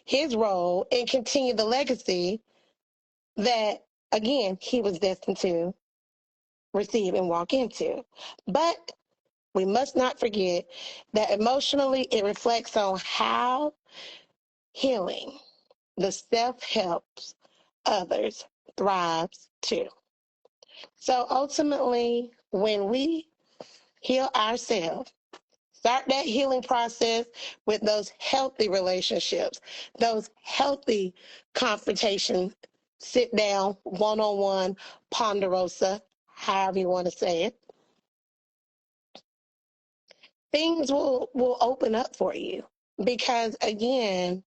Speaker 1: his role and continue the legacy that, again, he was destined to receive and walk into. But we must not forget that emotionally it reflects on how healing, the self helps others, thrives too. So ultimately, when we heal ourselves, start that healing process with those healthy relationships, those healthy confrontations, sit down, one on one, ponderosa, however you want to say it. Things will open up for you because again,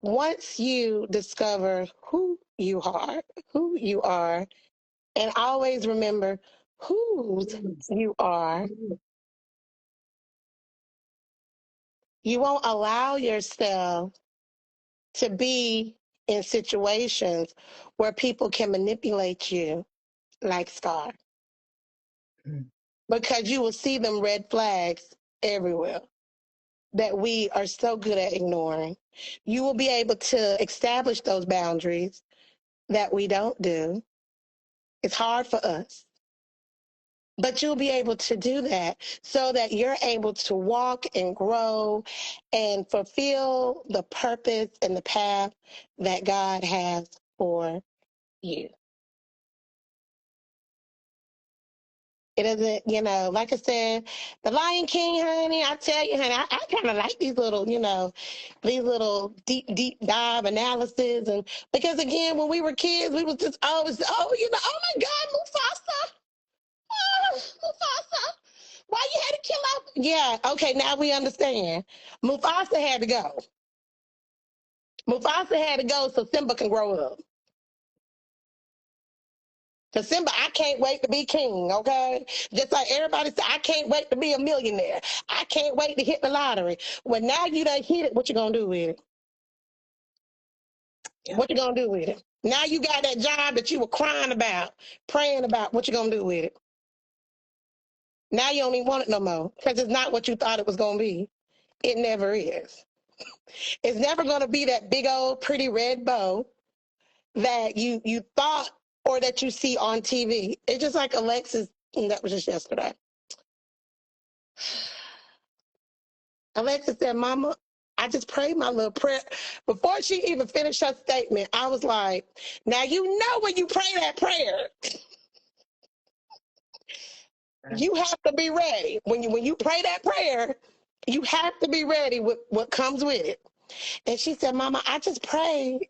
Speaker 1: once you discover who you are, and always remember whose you are, you won't allow yourself to be in situations where people can manipulate you like Scar, because you will see them red flags everywhere that we are so good at ignoring. You will be able to establish those boundaries that we don't do. It's hard for us, but you'll be able to do that so that you're able to walk and grow and fulfill the purpose and the path that God has for you. It doesn't, like I said, the Lion King, honey, I tell you, honey, I kind of like these little deep dive analysis. And because again, when we were kids, we was just always, oh my God, Mufasa. Oh, Mufasa. Why you had to kill off? Yeah, okay, now we understand. Mufasa had to go. Mufasa had to go so Simba can grow up. Because Simba, I can't wait to be king, okay? Just like everybody said, I can't wait to be a millionaire. I can't wait to hit the lottery. Well, now you done hit it, what you gonna do with it?
Speaker 2: Yeah.
Speaker 1: What you gonna do with it? Now you got that job that you were crying about, praying about. What you gonna do with it? Now you don't even want it no more because it's not what you thought it was gonna be. It never is. It's never gonna be that big old pretty red bow that you thought or that you see on TV. It's just like Alexis, and that was just yesterday. Alexis said, Mama, I just prayed my little prayer. Before she even finished her statement, I was like, now you know when you pray that prayer, you have to be ready. When you pray that prayer, you have to be ready with what comes with it. And she said, Mama, I just prayed.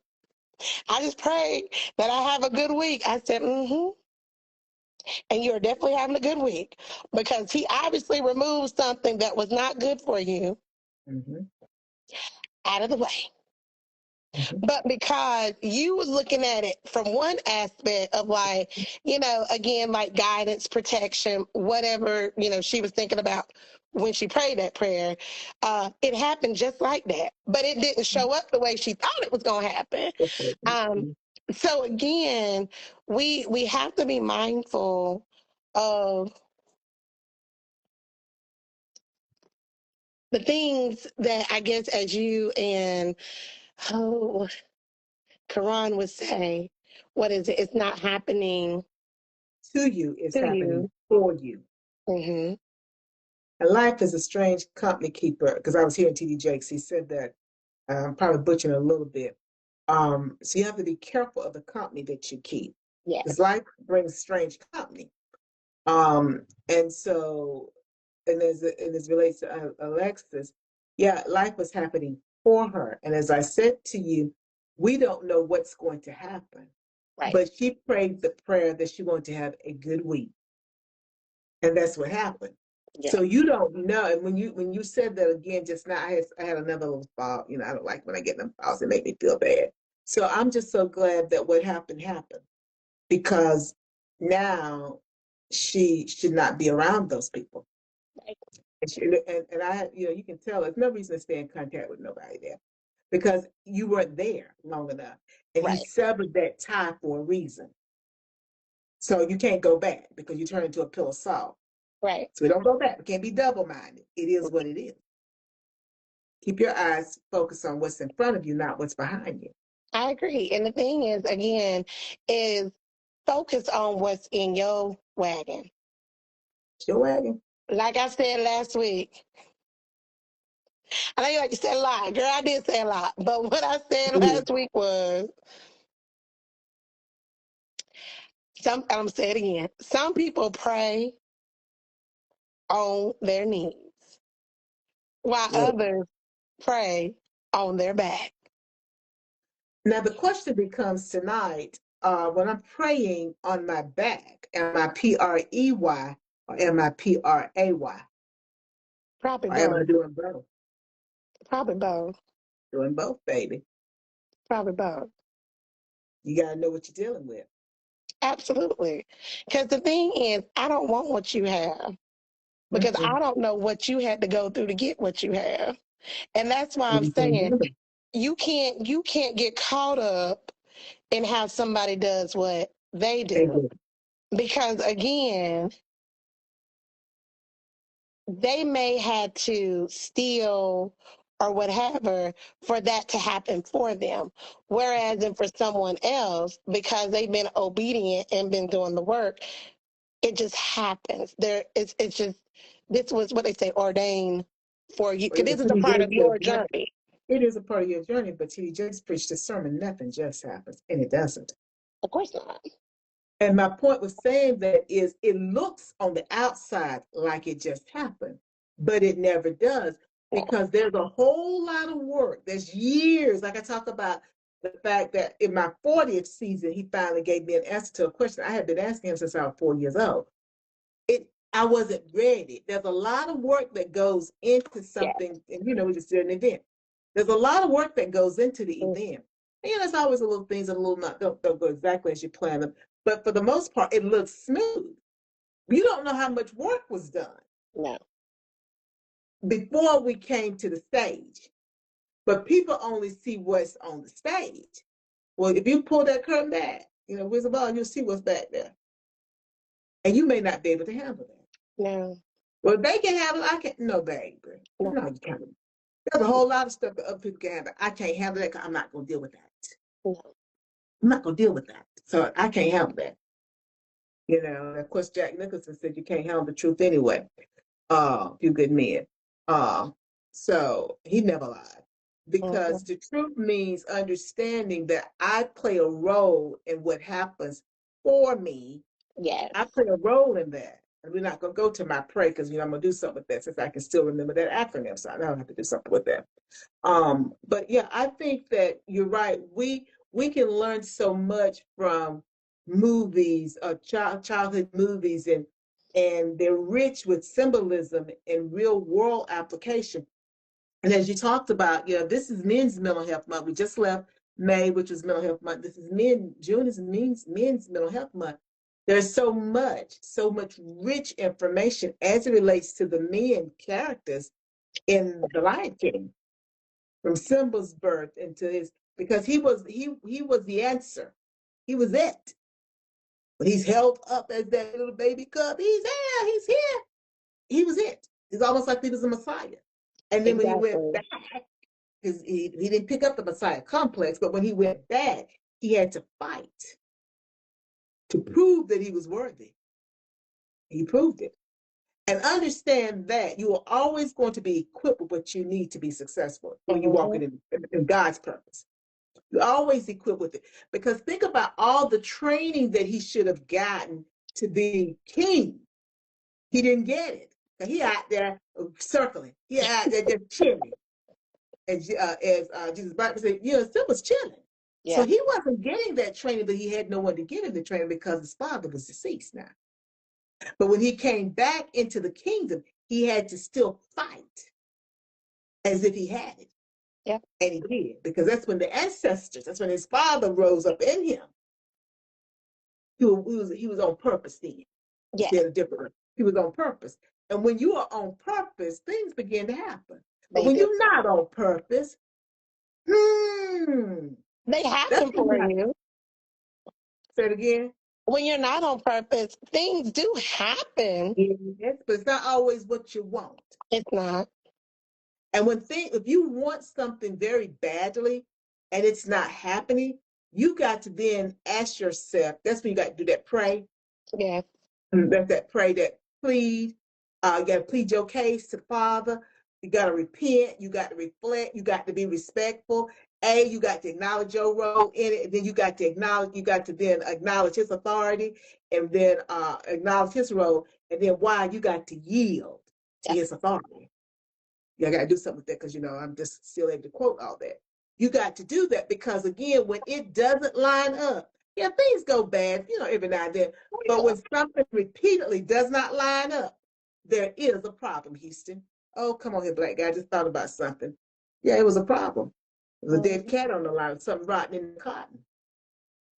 Speaker 1: I just prayed that I have a good week. I said, mm-hmm. And you're definitely having a good week because he obviously removed something that was not good for you
Speaker 2: Mm-hmm.
Speaker 1: out of the way.
Speaker 2: Mm-hmm.
Speaker 1: But because you was looking at it from one aspect of like, again, like guidance, protection, whatever, she was thinking about when she prayed that prayer, it happened just like that. But it didn't show up the way she thought it was going to happen. Um, so again, we have to be mindful of the things that I guess as you and oh, Quran would say, what is it? It's not happening
Speaker 2: To you, it's
Speaker 1: to
Speaker 2: happening
Speaker 1: you.
Speaker 2: for you.
Speaker 1: Hmm.
Speaker 2: And life is a strange company keeper because I was hearing TD Jakes. He said that I'm probably butchering a little bit. So you have to be careful of the company that you keep because
Speaker 1: Yes.
Speaker 2: life brings strange company. And so, and as relates to Alexis, yeah, life was happening for her. And as I said to you, we don't know what's going to happen.
Speaker 1: Right.
Speaker 2: But she prayed the prayer that she wanted to have a good week. And that's what happened.
Speaker 1: Yeah.
Speaker 2: So you don't know. And when you said that again just now, I had another little thought. I don't like when I get them thoughts. It make me feel bad. So I'm just so glad that what happened happened because now she should not be around those people.
Speaker 1: Right.
Speaker 2: And I, you can tell there's no reason to stay in contact with nobody there because you weren't there long enough, and he
Speaker 1: Right.
Speaker 2: severed that tie for a reason. So you can't go back because you turn into a pill of salt.
Speaker 1: Right.
Speaker 2: So we don't go back. We can't be double-minded. It is what it is. Keep your eyes focused on what's in front of you, not what's behind you.
Speaker 1: I agree. And the thing is, again, is focus on what's in your wagon.
Speaker 2: It's your wagon.
Speaker 1: Like I said last week, I know you like to say a lot. Girl, I did say a lot. But what I said last week was I'm gonna say it again. Some people pray on their knees, while
Speaker 2: Yeah.
Speaker 1: others pray on their back.
Speaker 2: Now the question becomes tonight, when I'm praying on my back, am I PREY or am I PRAY?
Speaker 1: Probably
Speaker 2: Or am I
Speaker 1: both.
Speaker 2: doing both?
Speaker 1: Probably both.
Speaker 2: Doing both, baby.
Speaker 1: Probably both.
Speaker 2: You got to know what you're dealing with.
Speaker 1: Absolutely. Because the thing is, I don't want what you have because
Speaker 2: Mm-mm.
Speaker 1: I don't know what you had to go through to get what you have. And that's why I'm
Speaker 2: You can't
Speaker 1: saying
Speaker 2: handle it.
Speaker 1: you can't get caught up in how somebody does what they
Speaker 2: They
Speaker 1: do.
Speaker 2: do.
Speaker 1: Because again, they may had to steal or whatever for that to happen for them. Whereas if for someone else, because they've been obedient and been doing the work, it just happens. It's just this was what they say ordained for you
Speaker 2: Well,
Speaker 1: because
Speaker 2: yeah,
Speaker 1: this is a
Speaker 2: TD
Speaker 1: part of
Speaker 2: Jakes says
Speaker 1: your
Speaker 2: nothing.
Speaker 1: journey.
Speaker 2: It is a part of your journey, but TD Jakes preached a sermon, nothing just happens, and it doesn't.
Speaker 1: Of course not.
Speaker 2: And my point was saying that is it looks on the outside like it just happened, but it never does because there's a whole lot of work. There's years, like I talk about the fact that in my 40th season, he finally gave me an answer to a question I had been asking him since I was 4 years old. I wasn't ready. There's a lot of work that goes into
Speaker 1: Yeah.
Speaker 2: something, and we just did an event. There's a lot of work that goes into the
Speaker 1: Mm.
Speaker 2: event. And there's always a little things that a little not don't go exactly as you plan them. But for the most part, it looks smooth. You don't know how much work was done
Speaker 1: No.
Speaker 2: before we came to the stage. But people only see what's on the stage. Well, if you pull that curtain back, Wizard of Oz, you'll see what's back there. And you may not be able to handle that.
Speaker 1: No.
Speaker 2: Well, they can handle it. I can't. No, baby.
Speaker 1: No.
Speaker 2: No, you can't. There's a whole lot of stuff that other people can handle. I can't handle that because I'm not going to deal with that.
Speaker 1: No.
Speaker 2: I'm not going to deal with that. So I can't handle that. Of course, Jack Nicholson said you can't handle the truth anyway. Few good men. So he never lied. Because the truth means understanding that I play a role in what happens for me.
Speaker 1: Yes.
Speaker 2: I play a role in that. And we're not going to go to my pray because, I'm going to do something with that since I can still remember that acronym. So I don't have to do something with that. But yeah, I think that you're right. We can learn so much from movies, childhood movies, and they're rich with symbolism and real world application. And as you talked about, this is Men's Mental Health Month. We just left May, which was Mental Health Month. June is men's Mental Health Month. There's so much rich information as it relates to the men characters in The Lion King, from Simba's birth into his, because he was the answer. He was it. When he's held up as that little baby cub, he's here. He was it. It's almost like he was a Messiah. And then when he went back, because he didn't pick up the Messiah complex, but when he went back, he had to fight to prove that he was worthy. He proved it. And understand that you are always going to be equipped with what you need to be successful when you're walking in God's purpose. You're always equipped with it. Because think about all the training that he should have gotten to be king. He didn't get it. He out there circling. He out there just chilling. As Jesus Bible said, still was chilling. Yeah. So he wasn't getting that training, but he had no one to give him the training because his father was deceased now. But when he came back into the kingdom, he had to still fight as if he had it.
Speaker 1: Yeah.
Speaker 2: And he did, because that's when the ancestors, that's when his father rose up in him. He was on purpose then.
Speaker 1: Yeah.
Speaker 2: He was on purpose. And when you are on purpose, things begin to happen. But when you're not on purpose,
Speaker 1: they happen for you.
Speaker 2: Say it again.
Speaker 1: When you're not on purpose, things do happen.
Speaker 2: Yes, but it's not always what you want.
Speaker 1: It's not.
Speaker 2: And if you want something very badly and it's not happening, you got to then ask yourself, that's when you got to do that pray.
Speaker 1: Yeah.
Speaker 2: That's that pray, that plead. You got to plead your case to the Father. You got to repent. You got to reflect. You got to be respectful. You got to acknowledge your role in it. And then you got to then acknowledge his authority and then acknowledge his role. And then why you got to yield to his authority. I got to do something with that because, I'm just still able to quote all that. You got to do that because, again, when it doesn't line up, things go bad, every now and then. But when something repeatedly does not line up, there is a problem, Houston. Oh, come on here, black guy. I just thought about something. Yeah, it was a problem. There was a dead cat on the line, something rotten in the cotton.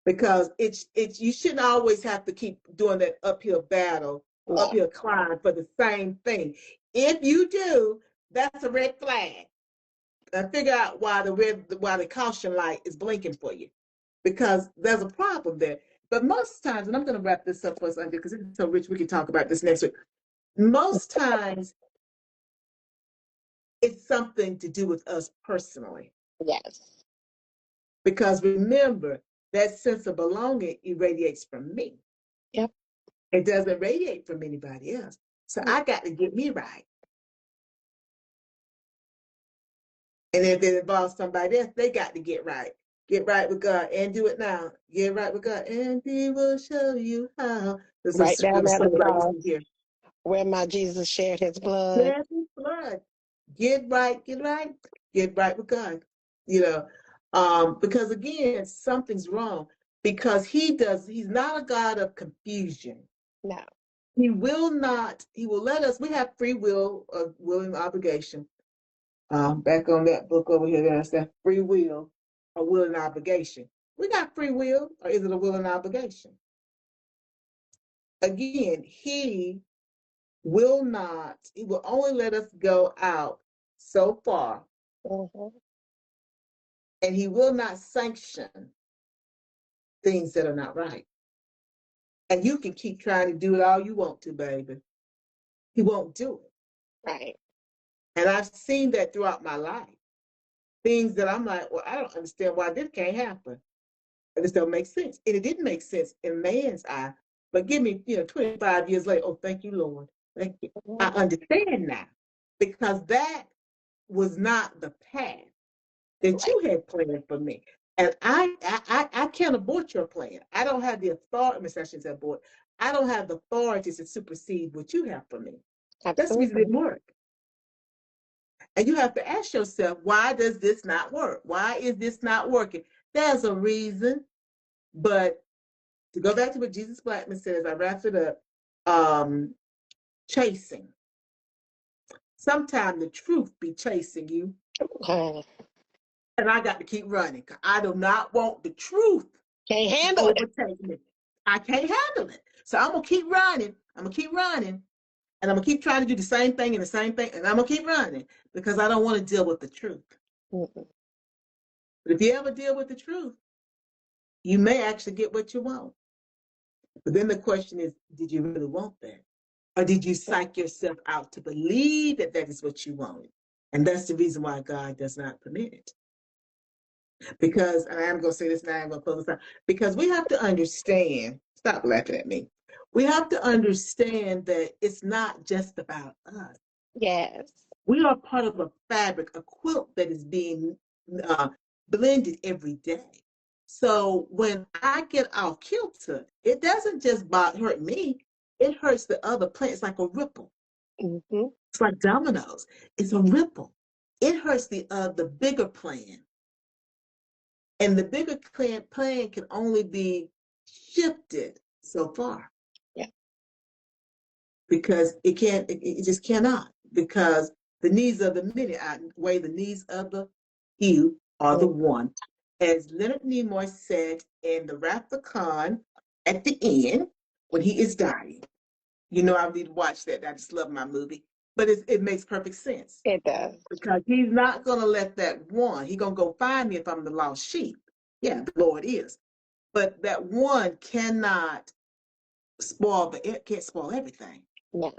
Speaker 2: Because it's you shouldn't always have to keep doing that uphill battle, uphill climb for the same thing. If you do, that's a red flag. And figure out why the caution light is blinking for you, because there's a problem there. But most times, and I'm going to wrap this up for us, because it's so rich, we can talk about this next week. Most times, it's something to do with us personally.
Speaker 1: Yes.
Speaker 2: Because remember, that sense of belonging irradiates from me.
Speaker 1: Yep.
Speaker 2: It doesn't radiate from anybody else. So I got to get me right. And if it involves somebody else, they got to get right. Get right with God and do it now. Get right with God and He will show you how.
Speaker 1: Right down at the cross where my Jesus shed His blood.
Speaker 2: Shed His blood. Get right with God. Because again, something's wrong. Because He's not a God of confusion.
Speaker 1: No.
Speaker 2: He will let us, we have free will, will and obligation. Back on that book over here, that's that free will, a will and obligation. We got free will, or is it a will and obligation? Again, He will only let us go out so far.
Speaker 1: Mm-hmm.
Speaker 2: And He will not sanction things that are not right. And you can keep trying to do it all you want to, baby. He won't do it.
Speaker 1: Right.
Speaker 2: And I've seen that throughout my life. Things that I'm like, well, I don't understand why this can't happen. It just don't make sense. And it didn't make sense in man's eye. But give me, 25 years later, oh, thank you, Lord. Thank you. I understand now. Because that was not the path that
Speaker 1: Right.
Speaker 2: you had planned for me. And I can't abort your plan. I don't have the authority, Miss Sessions abort. I don't have the authority to supersede what you have for me. That's the reason it
Speaker 1: Absolutely.
Speaker 2: didn't work. And you have to ask yourself, why does this not work? Why is this not working? There's a reason. But to go back to what Jesus Blackman says, I wrap it up, chasing. Sometimes the truth be chasing you.
Speaker 1: Oh,
Speaker 2: And I got to keep running. I do not want the truth
Speaker 1: can't
Speaker 2: to
Speaker 1: handle it.
Speaker 2: overtake me. I can't handle it. So I'm going to keep running. I'm going to keep running. And I'm going to keep trying to do the same thing and the same thing. And I'm going to keep running because I don't want to deal with the truth.
Speaker 1: Mm-mm.
Speaker 2: But if you ever deal with the truth, you may actually get what you want. But then the question is, did you really want that? Or did you psych yourself out to believe that that is what you wanted? And that's the reason why God does not permit it. Because, and I am going to say this now, I'm going to close this out, because we have to understand, stop laughing at me. We have to understand that it's not just about us.
Speaker 1: Yes.
Speaker 2: We are part of a fabric, a quilt that is being blended every day. So when I get off kilter, it doesn't just hurt me, it hurts the other plant. It's like a ripple.
Speaker 1: Mm-hmm.
Speaker 2: It's like dominoes. It's a ripple. It hurts the bigger plan. And the bigger plan can only be shifted so far.
Speaker 1: Yeah.
Speaker 2: Because it just cannot. Because the needs of the many outweigh the needs of the few or the one. As Leonard Nimoy said in the Wrath of Khan at the end, when he is dying. You know, I need to watch that. I just love my movie. But it makes perfect sense.
Speaker 1: It does.
Speaker 2: Because he's not going to let that one, he's going to go find me if I'm the lost sheep. Yeah, the Lord is. But that one cannot can't spoil everything.
Speaker 1: No.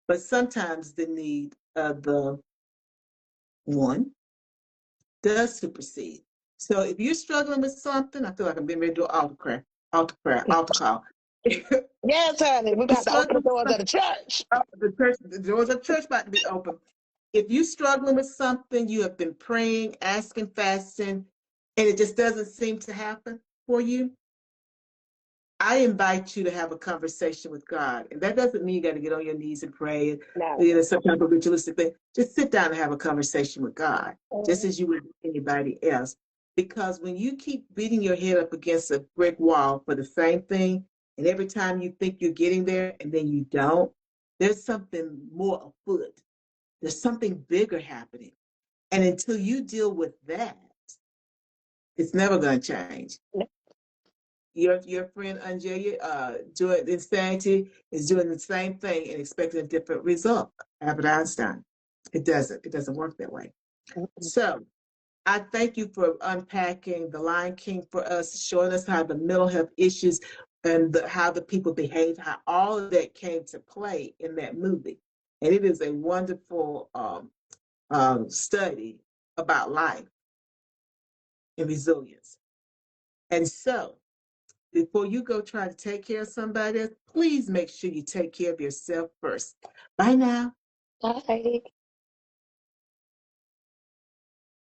Speaker 2: But sometimes the need of the one does supersede. So if you're struggling with something, I feel like I'm getting ready to do an altar call.
Speaker 1: Yes, honey. We
Speaker 2: You're
Speaker 1: got to open the
Speaker 2: struggling
Speaker 1: doors
Speaker 2: with
Speaker 1: of the church.
Speaker 2: the doors of church about to be open. If you're struggling with something, you have been praying, asking, fasting, and it just doesn't seem to happen for you, I invite you to have a conversation with God. And that doesn't mean you got to get on your knees and pray,
Speaker 1: No.
Speaker 2: some type of ritualistic thing. Just sit down and have a conversation with God, just
Speaker 1: Mm-hmm.
Speaker 2: as you would with anybody else. Because when you keep beating your head up against a brick wall for the same thing, and every time you think you're getting there and then you don't, there's something more afoot. There's something bigger happening. And until you deal with that, it's never going to change.
Speaker 1: No.
Speaker 2: Your friend OnJerya, doing insanity, is doing the same thing and expecting a different result. Albert Einstein. It doesn't. It doesn't work that way.
Speaker 1: Mm-mm.
Speaker 2: So I thank you for unpacking the Lion King for us, showing us how the mental health issues and how the people behave, how all of that came to play in that movie. And it is a wonderful study about life and resilience. And so before you go try to take care of somebody else, please make sure you take care of yourself first. Bye now.
Speaker 1: Bye.